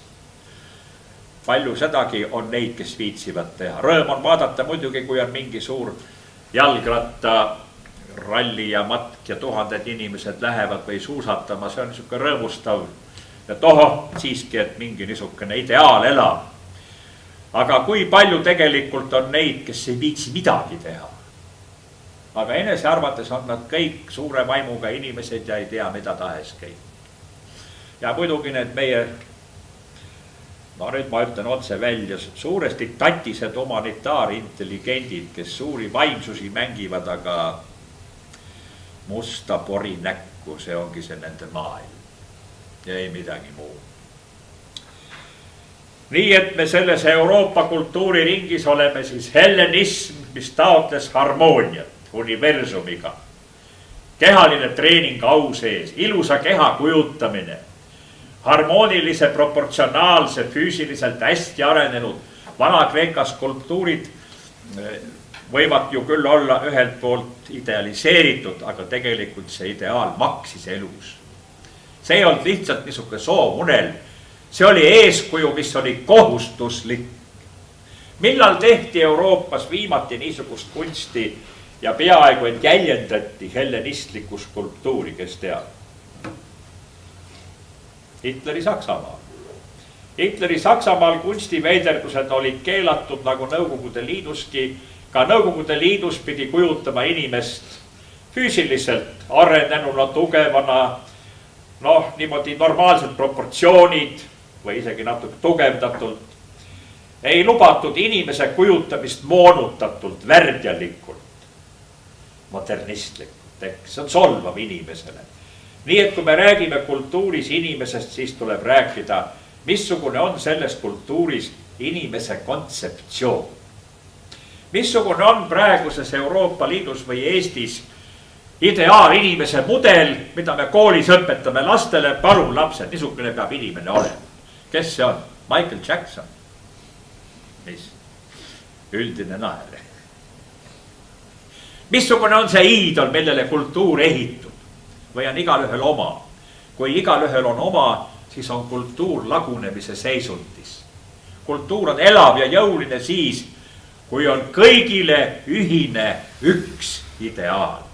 Palju sedagi on neid, kes viitsivad teha. Rõõm on vaadata muidugi, kui on mingi suur jalgratta ralli ja matk ja 1000 inimesed lähevad või suusatama. See on niisugune rõõmustav. Ja toho siiski, et mingi niisugune ideaal elab. Aga kui palju tegelikult on neid, kes ei viitsi midagi teha? Aga enese arvates on nad kõik suure vaimuga inimesed ja ei tea, mida tahes kõik. Ja muidugi need meie, no nüüd ma ütlen otse välja, suuresti tatised humanitaarintelligendid, kes suuri vaimsusi mängivad, aga musta pori näkku, see ongi see nende maailm. Ja ei midagi muu. Nii et me selles Euroopa kultuuriringis oleme siis hellenism, mis taotles harmooniat universumiga. Kehaline treening au sees, ilusa keha kujutamine, harmoonilise, proportsionaalse, füüsiliselt hästi arenenud Vana-Kreeka skulptuurid võivad ju küll olla ühelt poolt idealiseeritud, aga tegelikult see ideaal maksis elus. See ei olnud lihtsalt niisugune soovunel, see oli eeskuju, mis oli kohustuslik. Millal tehti Euroopas viimati niisugust kunsti ja peaaegu et jäljendati hellenistlikku skulptuuri, kes teab? Hitleri Saksamaal. Hitleri Saksamaal kunstiveiderdused olid keelatud nagu Nõukogude Liiduski. Ka Nõukogude Liidus pidi kujutama inimest füüsiliselt arenenuna, tugevana, noh, niimoodi normaalsed proportsioonid või isegi natuke tugevdatult. Ei lubatud inimese kujutamist moonutatult, värdjalikult, modernistlikult, ehk see on solvav inimesele. Nii et kui me räägime kultuuris inimesest, siis tuleb rääkida, missugune on selles kultuuris inimese kontseptsioon. Missugune on praeguses Euroopa Liidus või Eestis ideaal inimese mudel, mida me koolis õpetame lastele, palun lapsed, niisugune peab inimene olema. Kes see on? Michael Jackson. Mis? Üldine naer. Missugune on see iidol, millele kultuur ehitud? Või on igalühel oma? Kui igalühel on oma, siis on kultuur lagunemise seisundis. Kultuur on elav ja jõuline siis, kui on kõigile ühine üks ideaal.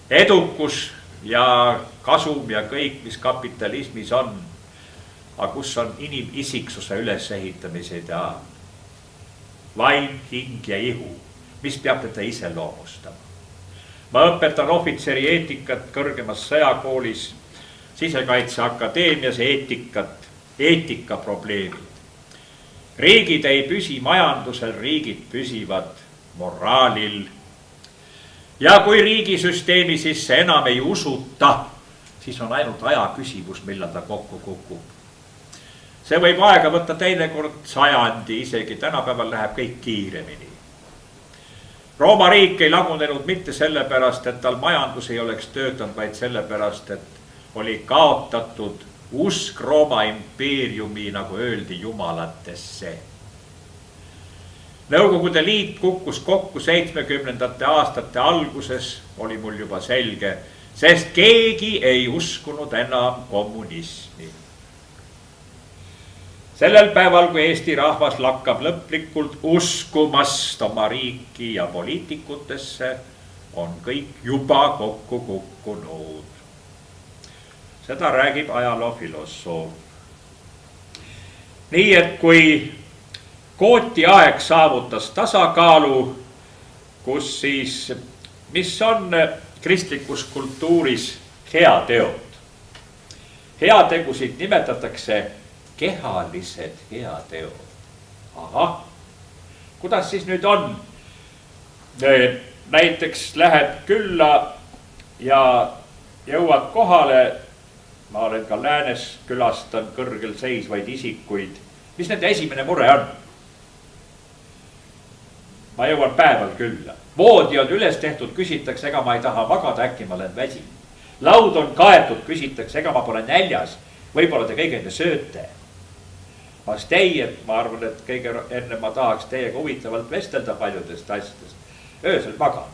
edukus ja kasum ja kõik, mis kapitalismis on, aga kus on inimisiksuse ülesehitamise ideaal, vaim, hing ja ihu, mis peab teda iseloomustama. Ma õpetan ohvitseri eetikat kõrgemas sõjakoolis, Sisekaitseakadeemias eetika probleemid. Riigid ei püsi majandusel, riigid püsivad moraalil. Ja kui riigisüsteemi sisse enam ei usuta, siis on ainult aja küsimus, millal ta kokku kukub. See võib aega võtta teinekord sajandi, isegi tänapäeval läheb kõik kiiremini. Rooma riik ei lagunenud mitte sellepärast, et tal majandus ei oleks töötanud, vaid sellepärast, et oli kaotatud usk Rooma impeeriumi, nagu öeldi, jumalatesse. Nõukogude Liit kukkus kokku 70. aastate alguses, oli mul juba selge, sest keegi ei uskunud enam kommunismi. Sellel päeval, kui Eesti rahvas lakkab lõplikult uskumast oma riiki ja poliitikutesse, on kõik juba kokku kukkunud. Seda räägib ajaloofilosoof. Nii, et kui Kooti aeg saavutas tasakaalu, kus siis, mis on kristlikus kultuuris heateod. Heategusid nimetatakse kehalised heateod. Ahah, kuidas siis nüüd on? Näiteks lähed külla ja jõuad kohale, ma olen ka Läänes, külastan kõrgel seisvaid isikuid. Mis nende esimene mure on? Ma jõuan päeval külla. Voodi on üles tehtud, küsitakse, ega ma ei taha magada, äkki ma olen väsinud. Laud on kaetud, küsitakse, ega ma pole näljas, võib-olla te kõige enne sööte. Vast ei, et ma arvan, et kõige enne ma tahaks teiega huvitavalt vestelda paljudest asjadest. Öösel magan,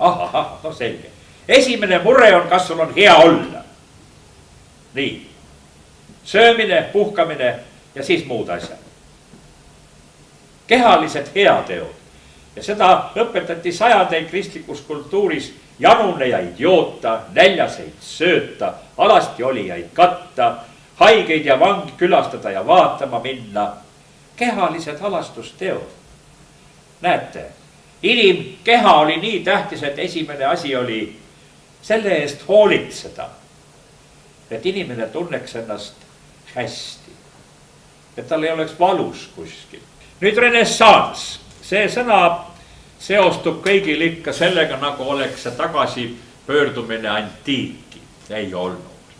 no selge. Esimene mure on, kas sul on hea olla. Nii, söömine, puhkamine ja siis muud asjad. Kehalised heateod. Ja seda õpetati sajandeid kristlikus kultuuris janune ja idioota, näljaseid sööta, alasti olijaid katta, haigeid ja vangi külastada ja vaatama minna. Kehalised halastusteod. Näete, inimkeha oli nii tähtis, et esimene asi oli selle eest hoolitseda, et inimene tunneks ennast hästi, et tal ei oleks valus kuskil. Nüüd renessanss. See sõna seostub kõigil ikka sellega, nagu oleks see tagasi pöördumine antiiki. Ei olnud.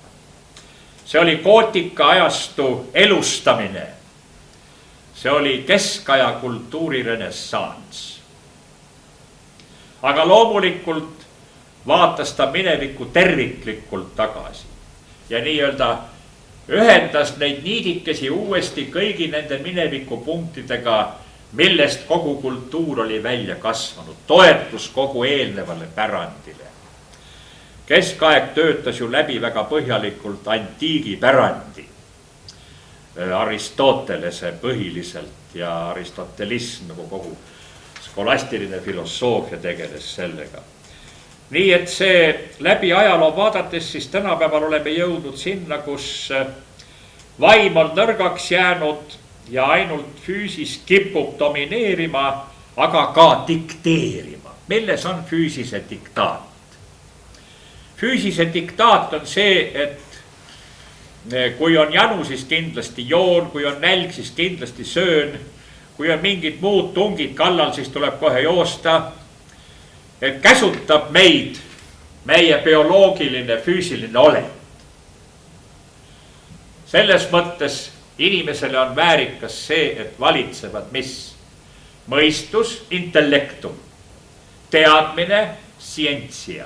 See oli gootika ajastu elustamine. See oli keskaja kultuuri renessanss. Aga loomulikult vaatas ta minevikku terviklikult tagasi. Ja nii-öelda ühendas neid niidikesi uuesti kõigi nende mineviku punktidega, millest kogu kultuur oli välja kasvanud, toetus kogu eelnevale pärandile. Keskaeg töötas ju läbi väga põhjalikult antiigi pärandi, Aristotelese põhiliselt ja aristotelism, nagu kogu skolastiline filosoofia tegeles sellega. Nii, et see läbi ajaloo vaadates, siis tänapäeval oleme jõudnud sinna, kus vaim on nõrgaks jäänud, ja ainult füüsis kipub domineerima, aga ka dikteerima. Milles on füüsise diktaat? Füüsise diktaat on see, et kui on janu, siis kindlasti joon, kui on nälg, siis kindlasti söön, kui on mingid muud tungid kallal, siis tuleb kohe joosta. Et käsutab meid meie bioloogiline, füüsiline olend. Selles mõttes inimesele on väärikas see, et valitsevad mis? Mõistus, intellektum, teadmine, scientia.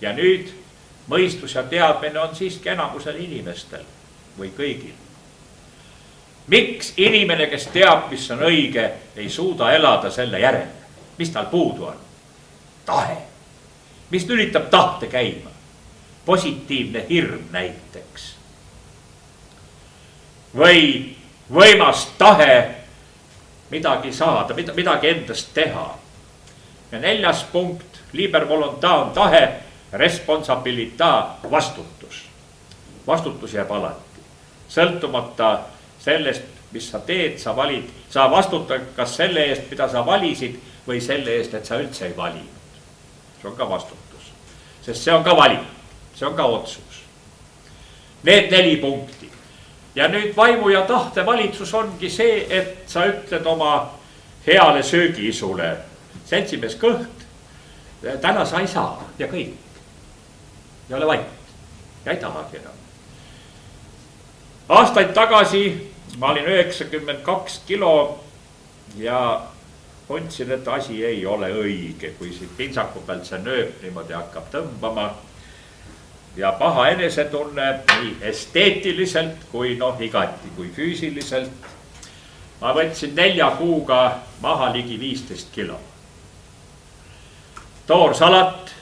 Ja nüüd mõistus ja teadmine on siiski enamusel inimestel või kõigil. Miks inimene, kes teab, mis on õige, ei suuda elada selle järele? Mis tal puudu on? Tahe. Mis lülitab tahte käima? Positiivne hirm näiteks. Või võimas tahe midagi saada, midagi endast teha. Ja 4. punkt, liber voluntas on tahe, responsabilità, vastutus. Vastutus jääb alati. Sõltumata sellest, mis sa teed, sa valid, sa vastutad kas selle eest, mida sa valisid või selle eest, et sa üldse ei valinud. See on ka vastutus, sest see on ka valik, see on ka otsus. Need 4 punkti. Ja nüüd vaimu ja tahte valitsus ongi see, et sa ütled oma heale söögiisule, seltsimees Kõht, täna sa ei saa ja kõik. Ja ole vait ja ei tahagi enam. Aastaid tagasi ma olin 92 kilo ja tundsin, et asi ei ole õige, kui siit pintsaku pealt see nööp niimoodi hakkab tõmbama. Ja paha enesetunne nii esteetiliselt kui igati kui füüsiliselt. Ma võtsin 4 kuuga maha ligi 15 kilo. Toorsalat,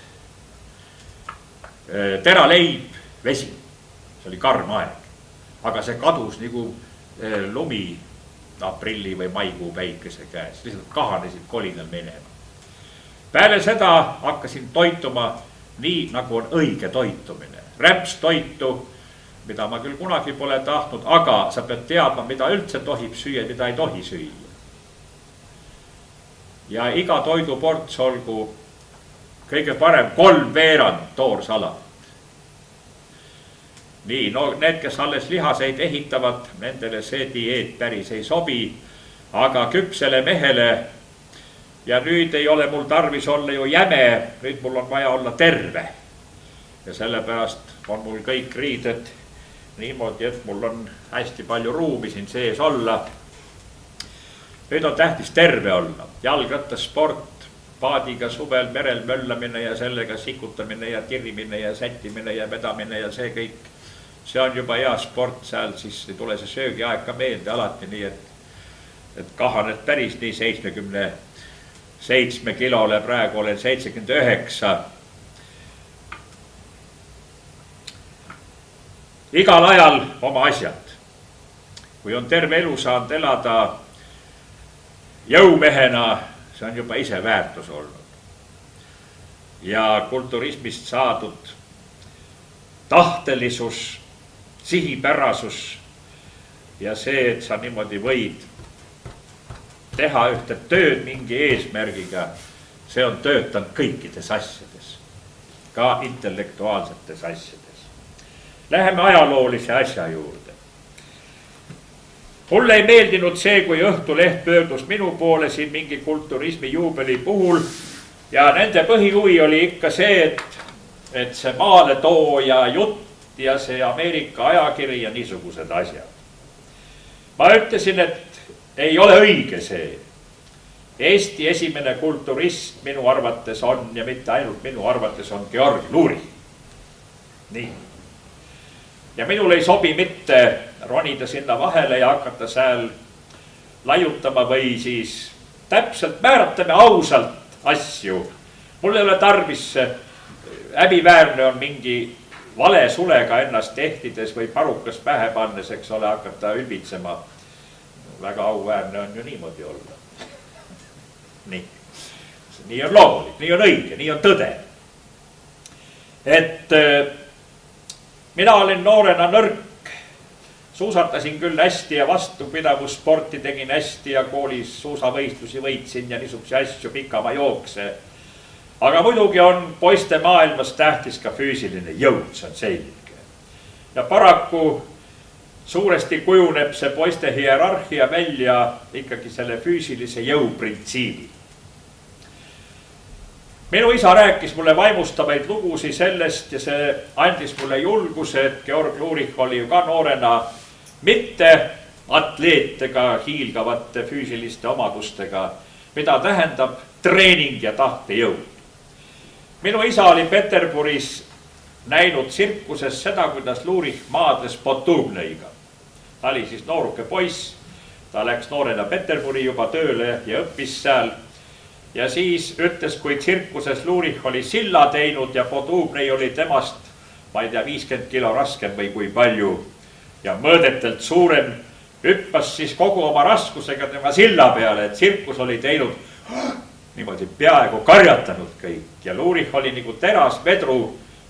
teraleib, vesi. See oli karm aeg. Aga see kadus nagu lumi aprilli või maikuu päikese käes. Lihtsalt kahanesid kolinal minema. Peale seda hakkasin toituma nii, nagu on õige toitumine. Rämpstoitu, mida ma küll kunagi pole tahtnud, aga sa pead teadma, mida üldse tohib süüa, mida ei tohi süüa. Ja iga toiduports olgu kõige parem 3/4 toorsalat. Nii, need, kes alles lihaseid ehitavad, nendele see dieet päris ei sobi, aga küpsele mehele ja nüüd ei ole mul tarvis olla ju jäme, nüüd mul on vaja olla terve. Ja sellepärast on mul kõik riided niimoodi, et mul on hästi palju ruumi siin sees olla. Nüüd on tähtis terve olla, jalgrattasport, paadiga suvel merel möllamine ja sellega sikutamine ja tirimine ja sättimine ja vedamine ja see kõik. See on juba hea sport, seal siis ei tule see söögiaeg ka meelde alati nii, et kahaned päris nii 77 kilole, praegu olen 79. Igal ajal oma asjad. Kui on terve elu saanud elada jõumehena, see on juba ise väärtus olnud. Ja kulturismist saadud tahtelisus, sihipärasus ja see, et sa niimoodi võid teha ühte tööd mingi eesmärgiga, see on töötanud kõikides asjades, ka intellektuaalsetes asjades. Läheme ajaloolise asja juurde. Mulle ei meeldinud see, kui Õhtuleht pöördus minu poole siin mingi kulturismi juubeli puhul ja nende põhihuvi oli ikka see, et see maaletoo ja jutt ja see Ameerika ajakiri ja niisugused asjad. Ma ütlesin, et ei ole õige see. Eesti esimene kulturist minu arvates on, ja mitte ainult minu arvates, on Georg Lurich. Nii. Ja minul ei sobi mitte ronida sinna vahele ja hakata seal laiutama või siis täpselt määratame ausalt asju. Mul ei ole tarvis, häbiväärne on mingi vale sulega ennast tehtides või parukas pähe pannes, eks ole, hakata ülbitsema. Väga auväärne on ju niimoodi olla. Nii on loomulik, nii on õige, nii on tõde. Et mina olin noorena nõrk, suusatasin küll hästi ja vastupidavussporti tegin hästi ja koolis suusavõistlusi võitsin ja niisuguse asju pikama jookse. Aga muidugi on poiste maailmas tähtis ka füüsiline jõud, see on selge. Ja paraku suuresti kujuneb see poiste hierarhia välja ikkagi selle füüsilise jõu printsiibi. Minu isa rääkis mulle vaimustavaid lugusi sellest ja see andis mulle julguse, et Georg Lurich oli ju ka noorena mitte atleetega hiilgavate füüsiliste omadustega, mida tähendab treening ja tahtejõud. Minu isa oli Peterburis näinud tsirkuses seda, kuidas Lurich maadles Potubnõiga. Ta oli siis nooruke poiss, ta läks noorena Peterburi juba tööle ja õppis seal. Ja siis ütles, kui tsirkuses Lurich oli silla teinud ja Potubnõi oli temast, ma ei tea, 50 kilo raskem või kui palju ja mõõdetelt suurem, hüppas siis kogu oma raskusega tema silla peale, et tsirkus oli teinud niimoodi peaaegu karjatanud kõik ja Luurich oli nagu terasvedru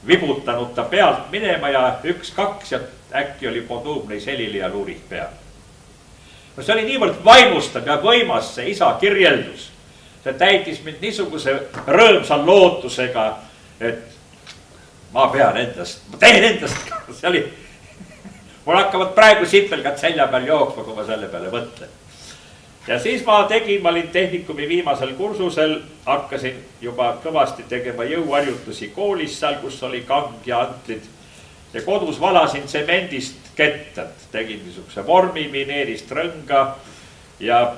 vibutanud ta pealt minema ja 1-2 ja äkki oli Podobnõi selili ja Luurich peal. No see oli niivõrd vaimustav ja võimas see isa kirjeldus. See täitis mind niisuguse rõõmsa lootusega, et ma teen endast, see oli, mul hakkavad praegu sipelgad selja peal jooksma, kui ma selle peale mõtlen. Ja siis ma olin tehnikumi viimasel kursusel, hakkasin juba kõvasti tegema jõuharjutusi koolis seal, kus oli kang ja antlid. Ja kodus valasin tsemendist kettad, tegin niisuguse vormi, mineerist rõnga ja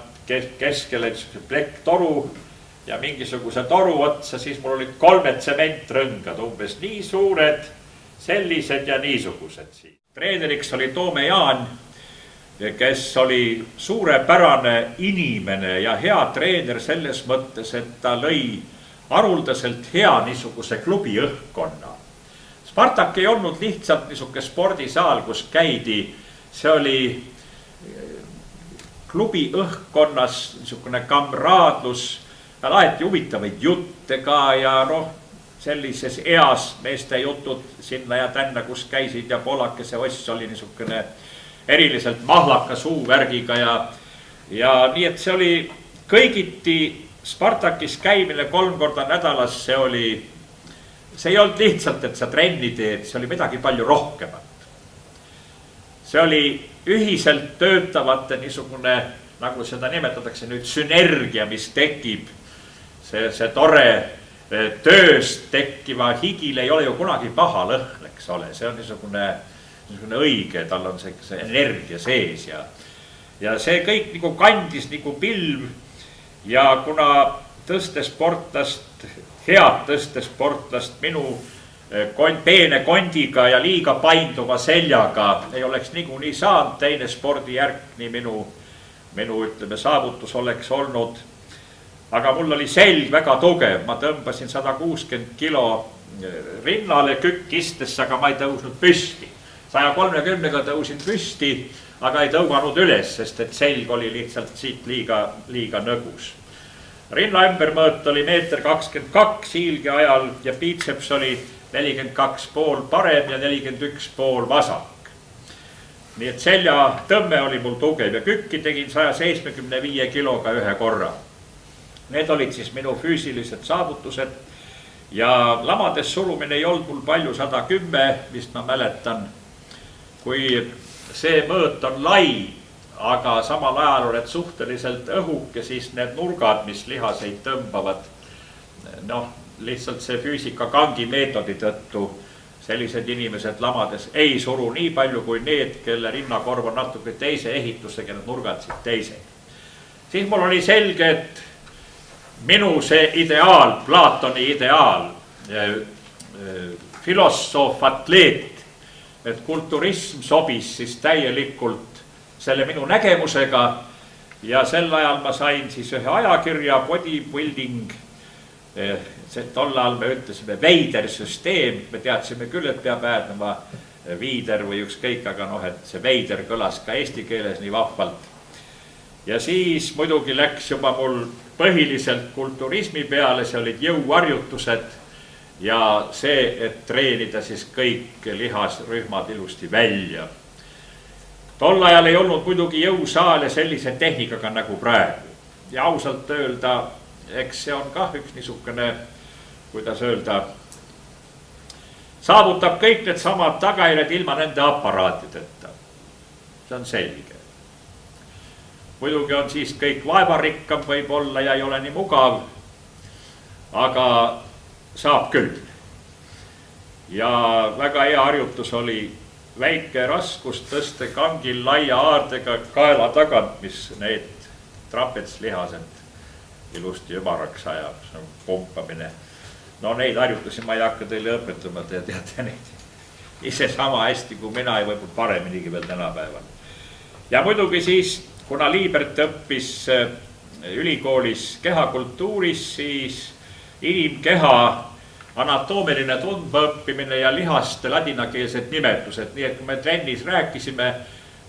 keskele plekktoru ja mingisuguse toru otsa, siis mul olid 3 tsementrõngad, umbes nii suured, sellised ja niisugused. Treeneriks oli Toome Jaan, kes oli suurepärane inimene ja hea treener selles mõttes, et ta lõi haruldaselt hea niisuguse klubi õhkkonna. Spartak ei olnud lihtsalt niisuke spordisaal, kus käidi, see oli klubi õhkkonnas niisugune kamraadlus, alati huvitavaid jutte ka ja sellises eas meeste jutud sinna ja tänna, kus käisid ja poolakese oss oli niisugune eriliselt mahlaka suuvärgiga ja nii, et see oli kõigiti Spartakis käimine 3 korda nädalas, see ei olnud lihtsalt, et sa trenni teed, see oli midagi palju rohkemat. See oli ühiselt töötavate niisugune, nagu seda nimetatakse nüüd, sünergia, mis tekib, see tore tööst tekkiva higil ei ole ju kunagi paha lõhn, eks ole, see on niisugune õige, tal on see energia sees ja see kõik nagu kandis nagu pilv ja kuna tõstesportlast, head tõstesportlast minu peene kondiga ja liiga painduva seljaga ei oleks niikuinii saanud, teine spordijärk nii minu ütleme saavutus oleks olnud, aga mul oli selg väga tugev, ma tõmbasin 160 kilo rinnale kükkistesse, aga ma ei tõusnud püsti. 130-ga tõusin püsti, aga ei tõuganud üles, sest et selg oli lihtsalt siit liiga nõgus. Rinna ümbermõõt oli 1,22 m hiilge ajal ja biitseps oli 42,5 parem ja 41,5 vasak. Nii et selja tõmme oli mul tugev ja kükki tegin 175 kiloga ühe korra. Need olid siis minu füüsilised saavutused ja lamades surumine ei olnud mul palju, 110, vist ma mäletan. Kui see mõõt on lai, aga samal ajal oled suhteliselt õhuke, siis need nurgad, mis lihaseid tõmbavad, lihtsalt see füüsika kangi meetodi tõttu sellised inimesed lamades ei suru nii palju kui need, kelle rinnakorv on natuke teise ehitusega, need nurgad siis teised. Siis mul oli selge, et minu see ideaal, Platoni ideaal, filosoof, atleet, et kulturism sobis siis täielikult selle minu nägemusega ja sel ajal ma sain siis ühe ajakirja bodybuilding, tol ajal me ütlesime veider süsteem, me teadsime küll, et peab häädama viider või ükskõik, aga et see veider kõlas ka eesti keeles nii vahvalt. Ja siis muidugi läks juba mul põhiliselt kulturismi peale, see olid jõuharjutused ja see, et treenida siis kõik lihasrühmad ilusti välja. Tol ajal ei olnud muidugi jõusaale sellise tehnikaga nagu praegu. Ja ausalt öelda, eks see on kah üks niisugune, kuidas öelda, saavutab kõik need samad tagajärjed ilma nende aparaatideta. See on selge. Muidugi on siis kõik vaevarikkam võib-olla ja ei ole nii mugav, aga saab küll. Ja väga hea harjutus oli väike raskus tõste kangil laia aardega kaela tagant, mis need trapetslihased ilusti ümaraks ajab, see on pumpamine. Neid harjutusi ma ei hakka teile õpetama, te teate neid ise sama hästi kui mina ja võib-olla pareminigi veel tänapäeval. Ja muidugi siis, kuna Liibert õppis ülikoolis kehakultuuris, siis inimkeha anatoomiline tundmaõppimine ja lihaste ladinakeelsed nimetused, nii et kui me trennis rääkisime,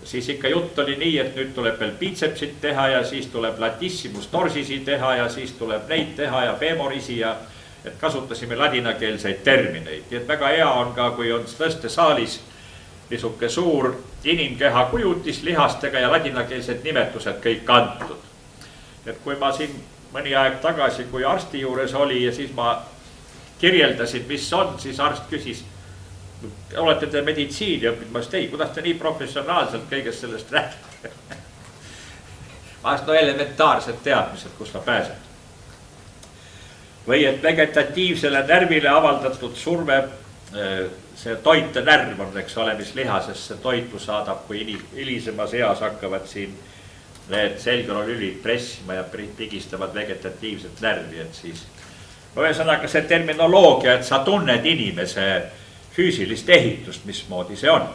siis ikka jutt oli nii, et nüüd tuleb veel biitsepsit teha ja siis tuleb latissimus dorsisi teha ja siis tuleb neid teha ja femorisi ja et kasutasime ladinakeelseid termineid. Nii et väga hea on ka, kui on tõstesaalis niisuke suur inimkeha kujutis lihastega ja ladinakeelsed nimetused kõik antud. Et kui ma siin mõni aeg tagasi, kui arsti juures oli ja siis ma kirjeldasin, mis on, siis arst küsis, olete te meditsiini õppinud? Ma ütlesin, ei, kuidas te nii professionaalselt kõigest sellest räägite? Ma ütlesin, no elementaarsed teadmised, kus ma pääsen. Või et vegetatiivsele närvile avaldatud surve, see toitenärv on, eks ole, mis lihasesse toitu saadab, kui hilisemas eas hakkavad siin need selgrolülid pressima ja pigistavad vegetatiivset närvi, et siis ühesõnaga see terminoloogia, et sa tunned inimese füüsilist ehitust, mismoodi see on.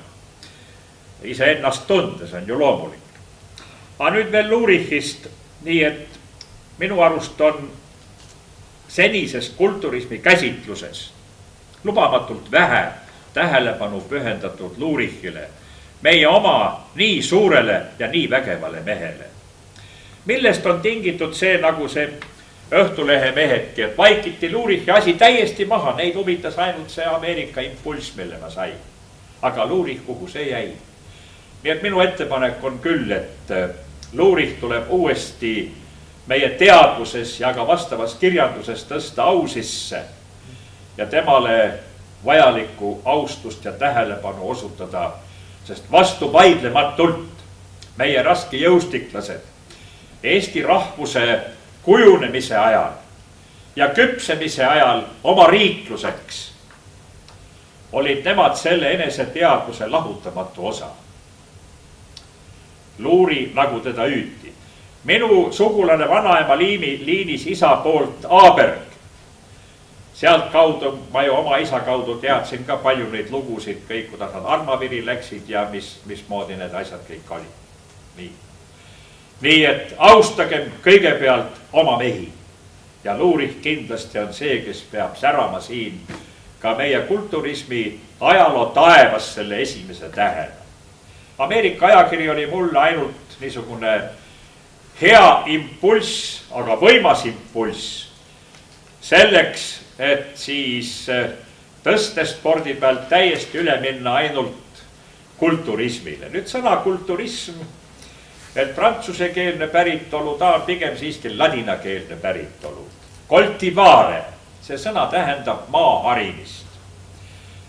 Ise ennast tundes on ju loomulik. Aga nüüd veel Lurichist, nii et minu arust on senises kulturismi käsitluses lubamatult vähe tähelepanu pühendatud Lurichile, meie oma nii suurele ja nii vägevale mehele. Millest on tingitud see, nagu see Õhtulehe mehedki, et vaikiti Lurichi asi täiesti maha, neid huvitas ainult see Ameerika impulss, mille ma sain. Aga Lurich, kuhu see jäi? Nii et minu ettepanek on küll, et Lurich tuleb uuesti meie teadvuses ja ka vastavas kirjanduses tõsta au sisse ja temale vajalikku austust ja tähelepanu osutada, sest vastu vaidlematult meie raske jõustiklased Eesti rahvuse kujunemise ajal ja küpsemise ajal oma riikluseks olid nemad selle eneseteadvuse lahutamatu osa. Luuri, nagu teda hüüti. Minu sugulane vanaema liinis isa poolt Aaberg. Sealt kaudu, ma ju oma isa kaudu teadsin ka palju neid lugusid, kõik, kuidas nad Armaviri läksid ja mismoodi need asjad kõik olid. Nii et austagem kõigepealt oma mehi ja Lurich kindlasti on see, kes peab särama siin ka meie kulturismi ajaloo taevas selle esimese tähena. Ameerika ajakiri oli mulle ainult niisugune hea impulss, aga võimas impulss selleks, et siis tõstespordi pealt täiesti üle minna ainult kulturismile. Nüüd sõna kulturism, et prantsusekeelne päritolu, ta on pigem siiski ladinakeelne päritolu. Cultivare, see sõna tähendab maa harimist.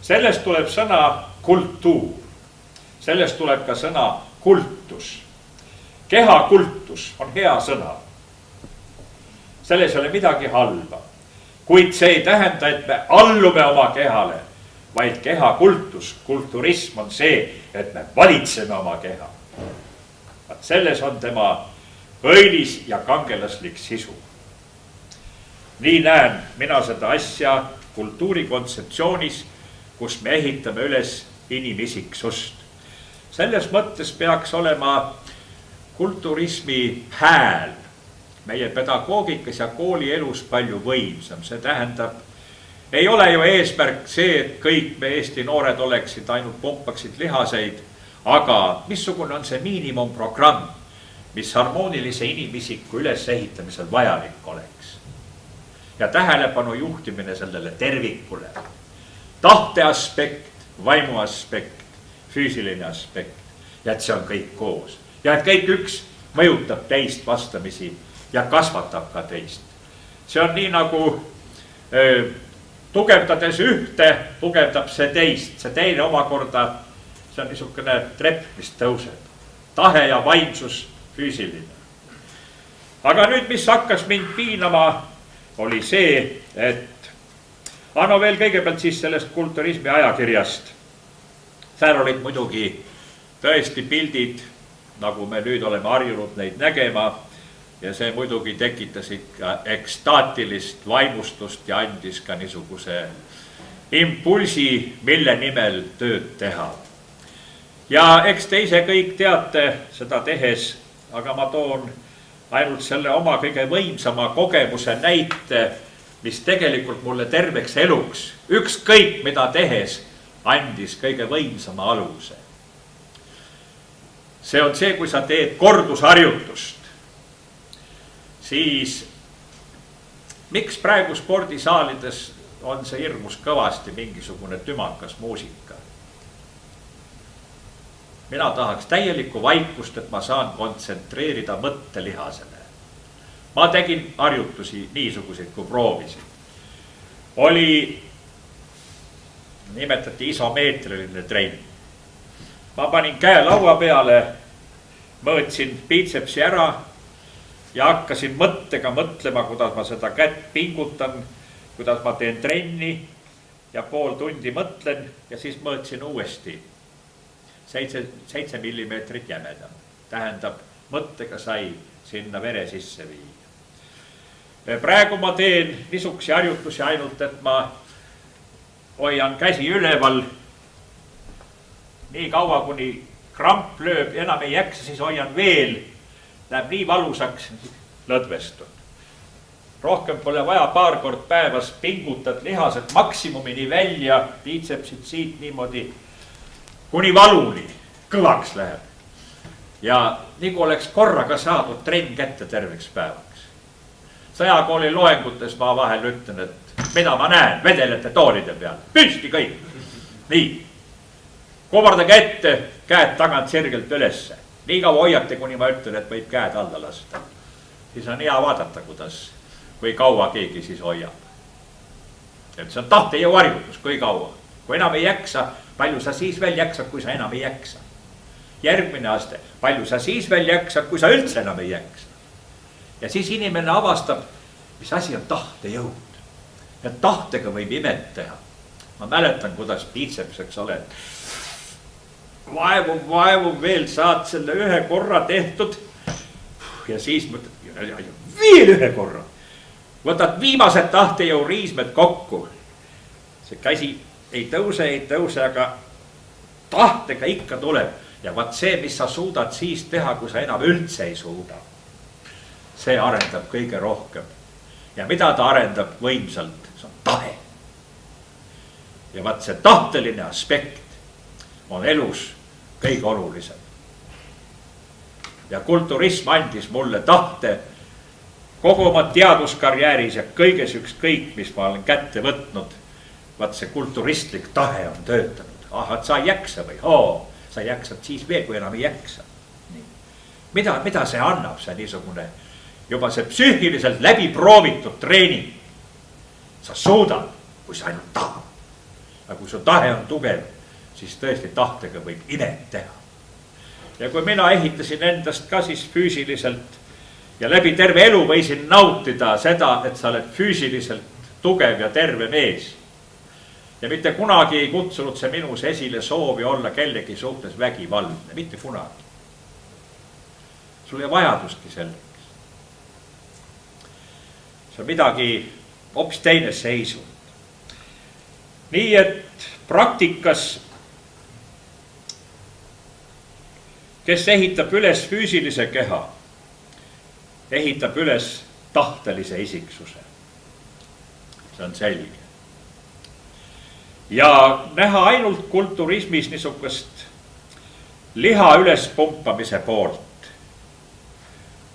Sellest tuleb sõna kultuur, sellest tuleb ka sõna kultus. Kehakultus on hea sõna. Selles ei ole midagi halba. Kuid see ei tähenda, et me allume oma kehale, vaid kehakultus, kulturism on see, et me valitseme oma keha. Selles on tema õilis ja kangelaslik sisu. Nii näen mina seda asja kultuurikontseptsioonis, kus me ehitame üles inimisiksust. Selles mõttes peaks olema kulturismi hääl meie pedagoogikas ja koolielus palju võimsam. See tähendab, ei ole ju eesmärk see, et kõik me Eesti noored oleksid, ainult pumpaksid lihaseid, aga missugune on see miinimumprogramm, mis harmoonilise inimisiku ülesehitamisel vajalik oleks. Ja tähelepanu juhtimine sellele tervikule. Tahte aspekt, vaimu aspekt, füüsiline aspekt ja et see on kõik koos. Ja et kõik üks mõjutab teist vastamisi ja kasvatab ka teist. See on nii nagu tugevdades ühte, tugevdab see teist. See teine omakorda, see on niisugune trepp, mis tõuseb. Tahe ja vaimsus füüsiline. Aga nüüd, mis hakkas mind piinama, oli see, et anno veel kõigepealt siis sellest kulturismi ajakirjast. Seal olid muidugi tõesti pildid, nagu me nüüd oleme harjunud neid nägema, ja see muidugi tekitas ikka ekstaatilist vaimustust ja andis ka niisuguse impulsi, mille nimel tööd teha. Ja eks te ise kõik teate seda tehes, aga ma toon ainult selle oma kõige võimsama kogemuse näite, mis tegelikult mulle terveks eluks, ükskõik mida tehes, andis kõige võimsama aluse. see on see, kui sa teed kordusharjutust. Siis miks praegu spordisaalides on see hirmus kõvasti mingisugune tümakas muusika? Mina tahaks täielikku vaikust, et ma saan kontsentreerida mõttelihasele. Ma tegin harjutusi niisuguseid, kui proovisin. Oli, nimetati isomeetriline trenn. Ma panin käe laua peale, mõõtsin biitsepsi ära ja hakkasin mõttega mõtlema, kuidas ma seda kätt pingutan, kuidas ma teen trenni ja pool tundi mõtlen ja siis mõõtsin uuesti 7 millimeetrit jämedam. Tähendab, mõttega sai sinna vere sisse viia. Praegu ma teen niisugusi harjutusi ainult, et ma hoian käsi üleval nii kaua, kuni kramp lööb, enam ei jaksa, siis hoian veel, läheb nii valusaks, lõdvestun. Rohkem pole vaja, paar kord päevas pingutad lihased maksimumini välja, biitsepsid siit niimoodi, kuni valuni, kõvaks läheb. Ja nii kui oleks korraga saadud trenn kätte terveks päevaks. Sõjakooli loengutes ma vahel ütlen, et mida ma näen vedelete toolide peal, püsti kõik. Nii, kobardage ette, käed tagant sirgelt ülesse. Nii kaua hoiate, kuni ma ütlen, et võib käed alla lasta. Siis on hea vaadata, kui kaua keegi siis hoiab. Et see on tahtejõu harjutus, kui kaua. Kui enam ei jaksa, palju sa siis veel jaksad, kui sa enam ei jaksa. Järgmine aste, palju sa siis veel jaksad, kui sa üldse enam ei jaksa. Ja siis inimene avastab, mis asi on tahtejõud. Ja tahtega võib imet teha. Ma mäletan, kuidas biitsepseks oled. Vaevu veel saad selle ühe korra tehtud ja siis mõtled, veel ühe korra. Võtad viimased tahtejõu riismed kokku. See käsi ei tõuse, aga tahtega ikka tuleb. Ja vaat see, mis sa suudad siis teha, kui sa enam üldse ei suuda. See arendab kõige rohkem. Ja mida ta arendab võimsalt? See on tahe. Ja vaat see tahteline aspekt on elus kõige olulisem. Ja kulturism andis mulle tahte kogu oma teaduskarjääris ja kõiges ükskõik, mis ma olen kätte võtnud. Vaat see kulturistlik tahe on töötanud. Et sa ei jaksa või? Sa jaksad siis veel, kui enam ei jaksa. Mida see annab, see niisugune juba see psüühiliselt läbi proovitud treening? Sa suudad, kui sa ainult tahad. Aga kui su tahe on tugev, siis tõesti tahtega võib imet teha. Ja kui mina ehitasin endast ka siis füüsiliselt ja läbi terve elu võisin nautida seda, et sa oled füüsiliselt tugev ja terve mees. Ja mitte kunagi ei kutsunud see minus esile soovi olla kellegi suhtes vägivaldne, mitte kunagi. Sul ei vajadustki selleks. See on midagi hoopis teine seisund. Nii et praktikas, kes ehitab üles füüsilise keha, ehitab üles tahtelise isiksuse. See on selge. Ja näha ainult kulturismis niisugust liha üles pumpamise poolt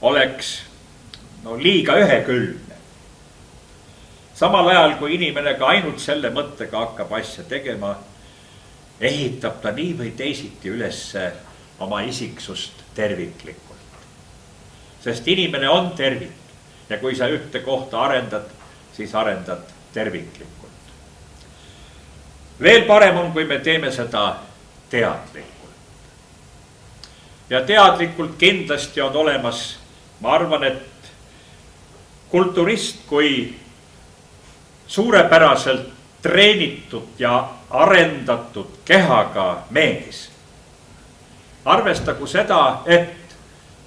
oleks liiga ühekülgne. Samal ajal, kui inimene ka ainult selle mõttega hakkab asja tegema, ehitab ta nii või teisiti üles oma isiksust terviklikult. Sest inimene on tervik ja kui sa ühte kohta arendad, siis arendad terviklikult. Veel parem on, kui me teeme seda teadlikult. Ja teadlikult kindlasti on olemas, ma arvan, et kulturist kui suurepäraselt treenitud ja arendatud kehaga mees. Arvestagu seda, et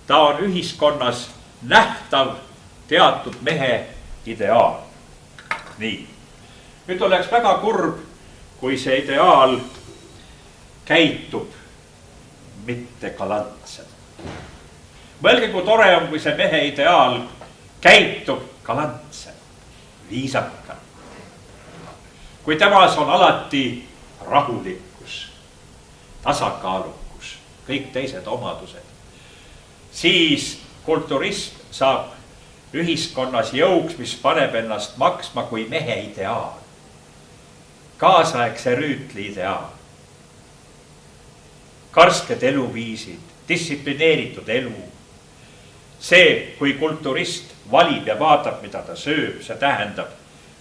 ta on ühiskonnas nähtav teatud mehe ideaal. Nii. Nüüd oleks väga kurb, kui see ideaal käitub mitte galantselt. Mõelge, kui tore on, kui see mehe ideaal käitub galantselt, viisakalt. Kui temas on alati rahulikkus, tasakaalukus, kõik teised omadused, siis kulturism saab ühiskonnas jõuks, mis paneb ennast maksma kui mehe ideaal, kaasaegse rüütli ideaal. Karsked eluviisid, distsiplineeritud elu. See, kui kulturist valib ja vaatab, mida ta sööb, see tähendab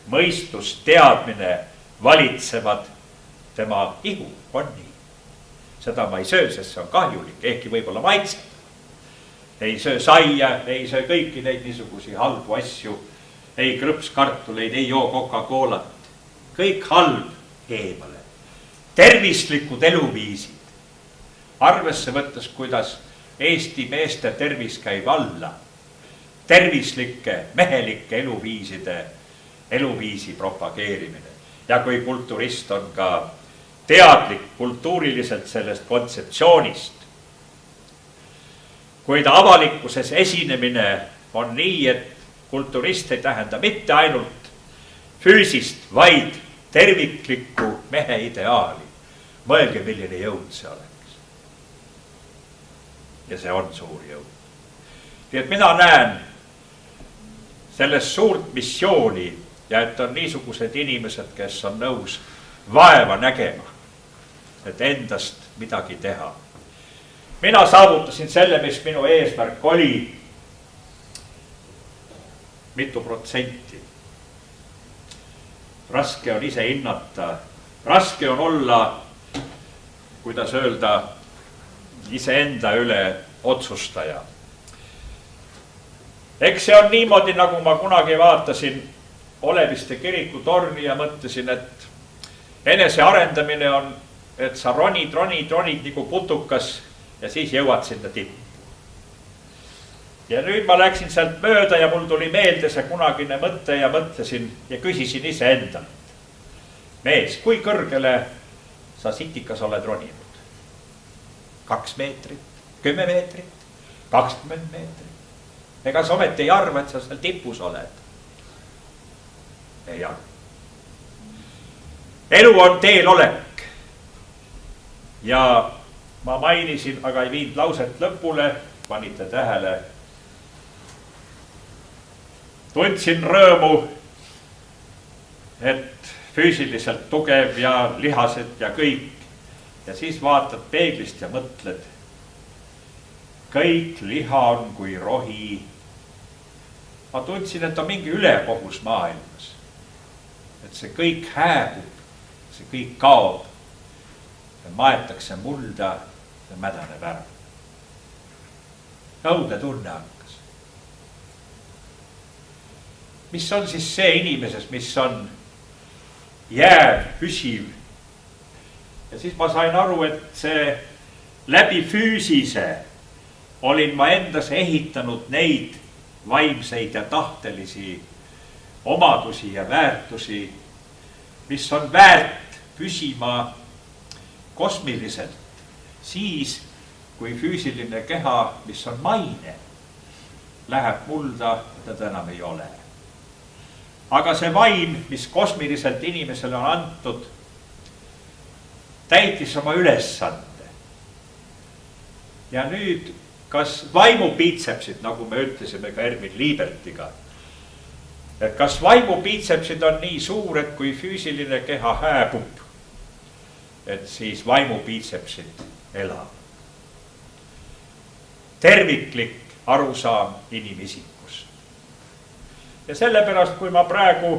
mõistus, teadmine valitsevad tema ihu, on nii. Seda ma ei söö, sest see on kahjulik, ehkki võib-olla maitseb. Ei söö saia, ei söö kõiki neid niisugusi halbu asju, ei krõpskartuleid, ei joo Coca-Colat. Kõik halb eemale. Tervislikud eluviisid. Arvesse võttes, kuidas Eesti meeste tervis käib alla. Tervislike, mehelike eluviisi propageerimine. Ja kui kulturist on ka teadlik kultuuriliselt sellest kontseptsioonist, kui ta avalikkuses esinemine on nii, et kulturist ei tähenda mitte ainult füüsist, vaid terviklikku mehe ideaali. Mõelge, milline jõud see oleks. Ja see on suur jõud. Nii et mina näen sellest suurt missiooni ja et on niisugused inimesed, kes on nõus vaeva nägema, et endast midagi teha. Mina saavutasin selle, mis minu eesmärk oli, mitu protsenti. Raske on ise hinnata, raske on olla, kuidas öelda, iseenda üle otsustaja. Eks see on niimoodi, nagu ma kunagi vaatasin Oleviste kiriku torni ja mõtlesin, et enese arendamine on, et sa ronid nagu putukas ja siis jõuad sinna tippu. Ja nüüd ma läksin sealt mööda ja mul tuli meelde see kunagine mõte ja mõtlesin ja küsisin ise endalt. Mees, kui kõrgele sa sitikas oled roninud? 2 meetrit, 10 meetrit, 20 meetrit. Ega sa ometi ei arva, et sa seal tipus oled? Ei arva. Elu on teel olek. Ja ma mainisin, aga ei viinud lauset lõpule, panite tähele. Tundsin rõõmu, et füüsiliselt tugev ja lihased ja kõik. Ja siis vaatad peeglist ja mõtled, kõik liha on kui rohi. Ma tundsin, et on mingi ülekohus maailmas. Et see kõik hääbub, see kõik kaob. Maetakse mulda ja mädaneb ära. Õudne tunne hakkas. Mis on siis see inimeses, mis on jääv, püsiv? Ja siis ma sain aru, et see läbi füüsise olin ma endas ehitanud neid vaimseid ja tahtelisi omadusi ja väärtusi, mis on väärt püsima kosmiliselt siis, kui füüsiline keha, mis on maine, läheb mulda, teda enam ei ole. Aga see vaim, mis kosmiliselt inimesele on antud, täitis oma ülesande. Ja nüüd, kas vaimu piitsepsid, nagu me ütlesime ka Ermin Liibertiga, et kas vaimu piitsepsid on nii suur, et kui füüsiline keha hääbub, et siis vaimu piitsepsid elab. Terviklik arusaam inimisikus. Ja sellepärast, kui ma praegu,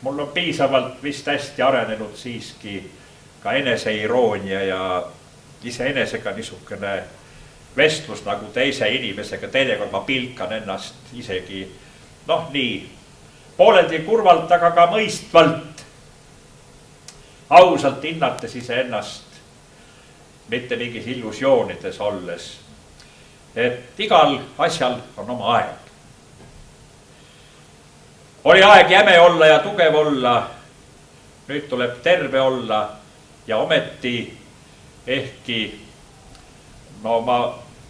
mul on piisavalt vist hästi arenenud siiski ka eneseiroonia ja iseenesega niisugune vestlus nagu teise inimesega, teinekord ma pilkan ennast isegi, nii, pooleldi kurvalt, aga ka mõistvalt. Ausalt hinnates iseennast, mitte mingis illusioonides olles, et igal asjal on oma aeg. Oli aeg jäme olla ja tugev olla, nüüd tuleb terve olla ja ometi ehkki ma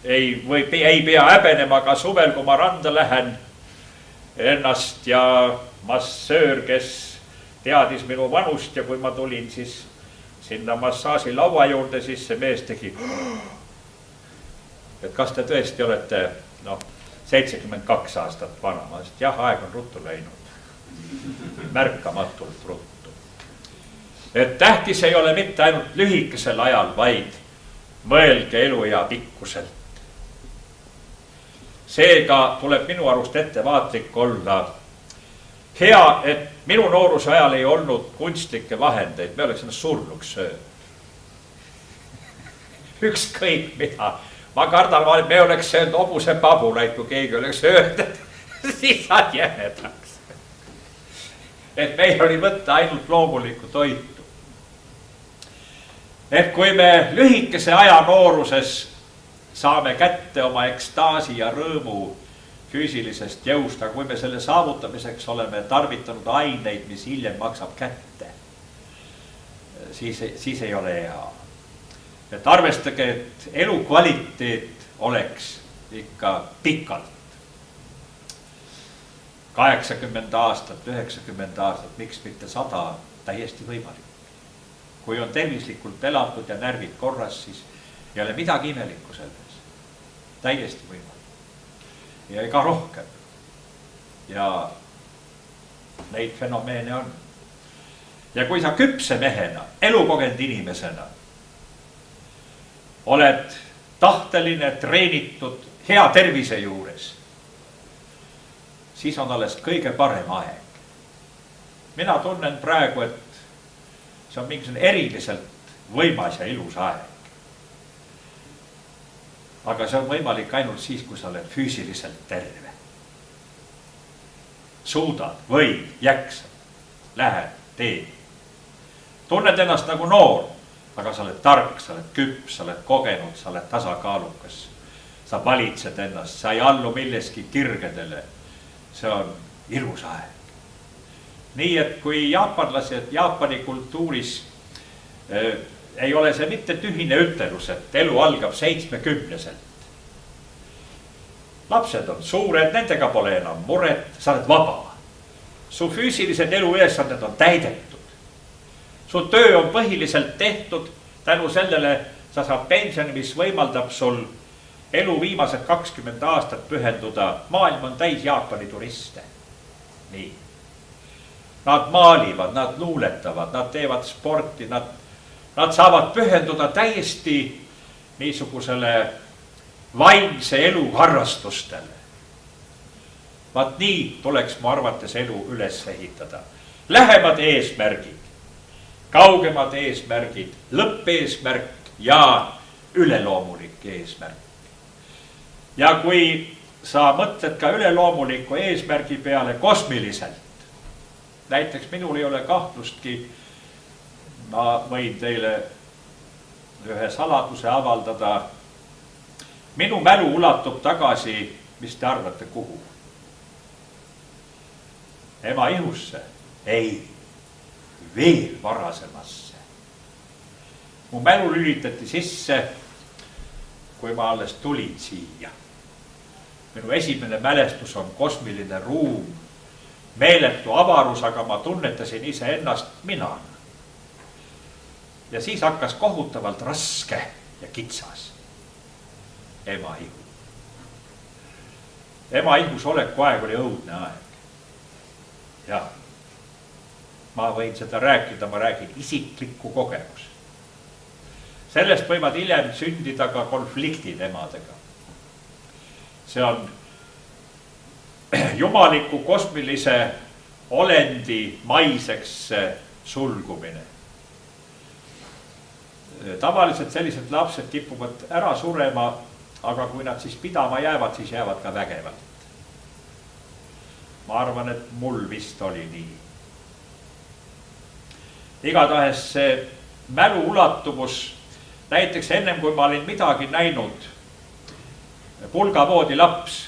ei pea häbenema ka suvel, kui ma randa lähen ennast ja massöör, kes teadis minu vanust ja kui ma tulin, siis sinna massaaži laua juurde, siis see mees tegi. Et kas te tõesti olete 72 aastat vana? Ma ütlesin, et jah, aeg on ruttu läinud. Märkamatult ruttu. Et tähtis ei ole mitte ainult lühikesel ajal, vaid mõelge eluea pikkuselt. Seega tuleb minu arust ettevaatlik olla. Hea, et minu nooruse ajal ei olnud kunstlikke vahendeid, me oleks ennast surnuks söönud. Ükskõik mida. Ma kardan, et me oleks söönud hobuse pabulaid, kui keegi oleks söönud, siis saad jämedaks. Et meil oli võtta ainult loomulikku toitu. Et kui me lühikese aja nooruses saame kätte oma ekstaasi ja rõõmu füüsilisest jõust, aga kui me selle saavutamiseks oleme tarvitanud aineid, mis hiljem maksab kätte, siis ei ole hea. Et arvestage, et elukvaliteet oleks ikka pikalt. 80 aastat, 90 aastat, miks mitte 100, täiesti võimalik. Kui on tervislikult elatud ja närvid korras, siis ei ole midagi imelikku selles. Täiesti võimalik. Ja ega rohkem. Ja neid fenomeene on. Ja kui sa küpse mehena, elukogenud inimesena oled tahteline, treenitud, hea tervise juures, siis on alles kõige parem aeg. Mina tunnen praegu, et see on mingisugune eriliselt võimas ja ilus aeg. Aga see on võimalik ainult siis, kui sa oled füüsiliselt terve. Suudad, võid, jaksad, lähed, teed. Tunned ennast nagu noor, aga sa oled tark, sa oled küps, sa oled kogenud, sa oled tasakaalukas. Sa valitsed ennast, sa ei allu milleski kirgedele. See on ilus aeg. Nii, et kui jaapanlased Jaapani kultuuris ei ole see mitte tühine ütelus, et elu algab 70-selt. Lapsed on suured, nendega pole enam muret, sa oled vaba. Su füüsilised eluülesanded on täidetud. Su töö on põhiliselt tehtud, tänu sellele sa saad pensioni, mis võimaldab sul elu viimased 20 aastat pühenduda. Maailm on täis Jaapani turiste. Nii. Nad maalivad, nad luuletavad, nad teevad sporti, nad saavad pühenduda täiesti niisugusele vaimse elu harrastustele. Vaat nii tuleks mu arvates elu üles ehitada. Lähemad eesmärgid, kaugemad eesmärgid, lõppeesmärk ja üleloomulik eesmärk. Ja kui sa mõtled ka üleloomuliku eesmärgi peale kosmiliselt, näiteks minul ei ole kahtlustki, ma võin teile ühe saladuse avaldada. Minu mälu ulatub tagasi, mis te arvate, kuhu? Ema ihusse? Ei, veel varasemasse. Mu mälu lülitati sisse, kui ma alles tulin siia. Minu esimene mälestus on kosmiline ruum, meeletu avarus, aga ma tunnetasin ise ennast minana. Ja siis hakkas kohutavalt raske ja kitsas. Ema ihu. Ema ihus oleku aeg oli õudne aeg. Ja ma võin seda rääkida, ma räägin isiklikku kogemus. Sellest võivad hiljem sündida ka konfliktid emadega. See on jumaliku kosmilise olendi maiseks sulgumine. Tavaliselt sellised lapsed kipuvad ära surema, aga kui nad siis pidama jäävad, siis jäävad ka vägevalt. Ma arvan, et mul vist oli nii. Igatahes see mälu ulatuvus, näiteks ennem kui ma olin midagi näinud, pulgavoodi laps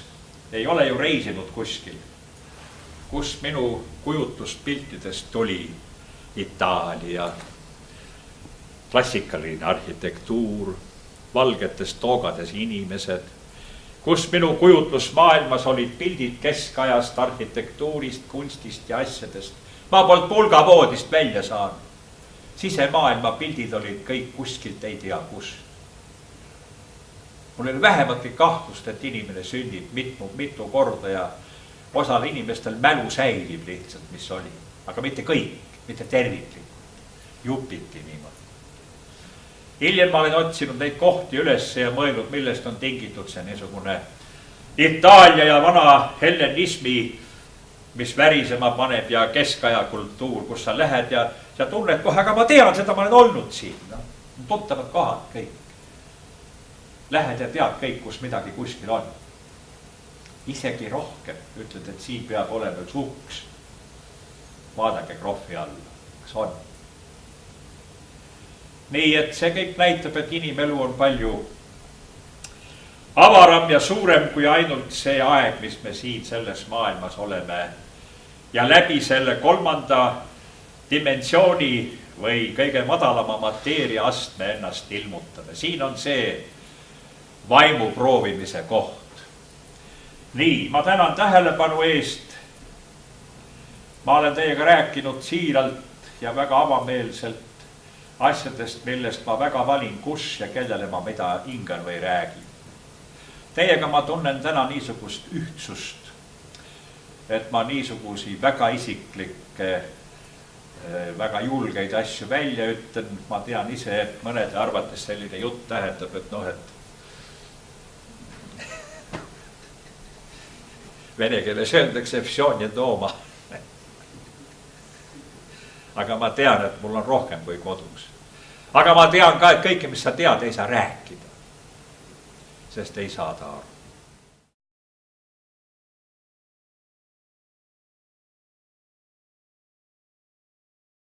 ei ole ju reisinud kuskil, kus minu kujutuspiltidest tuli Itaalia, klassikaline arhitektuur, valgetes toogades inimesed, kus minu kujutlusmaailmas olid pildid keskajast, arhitektuurist, kunstist ja asjadest. Ma polnud pulgavoodist välja saanud. sisemaailma pildid olid kõik kuskilt ei tea kus. Mul oli vähematki kahtlust, et inimene sünnib mitu korda ja osal inimestel mälu säilib lihtsalt, mis oli. Aga mitte kõik, mitte terviklikult, jupiti niimoodi. Hiljem ma olen otsinud neid kohti üles ja mõelnud, millest on tingitud see niisugune Itaalia ja vana hellenismi, mis värisema paneb ja keskaja kultuur, kus sa lähed ja tunned kohe, aga ma tean seda, ma olen olnud siin. Tuttavad kohad kõik. Lähed ja tead kõik, kus midagi kuskil on. Isegi rohkem ütled, et siin peab olema üks uks. Vaadake krohvi alla, kas on. Nii, et see kõik näitab, et inimelu on palju avaram ja suurem kui ainult see aeg, mis me siin selles maailmas oleme. Ja läbi selle 3. dimensiooni või kõige madalama mateeria astme ennast ilmutame. Siin on see vaimu proovimise koht. Nii, ma tänan tähelepanu eest. Ma olen teiega rääkinud siiralt ja väga avameelselt asjadest, millest ma väga valin, kus ja kellele ma mida hingan või räägin. Teiega ma tunnen täna niisugust ühtsust, et ma niisugusi väga isiklikke, väga julgeid asju välja ütlen. Ma tean ise, et mõnede arvates selline jutt tähendab, et et vene keeles öeldakse vsjonje doma. Aga ma tean, et mul on rohkem kui kodus. Aga ma tean ka, et kõike, mis sa tead, ei saa rääkida. Sest ei saada aru.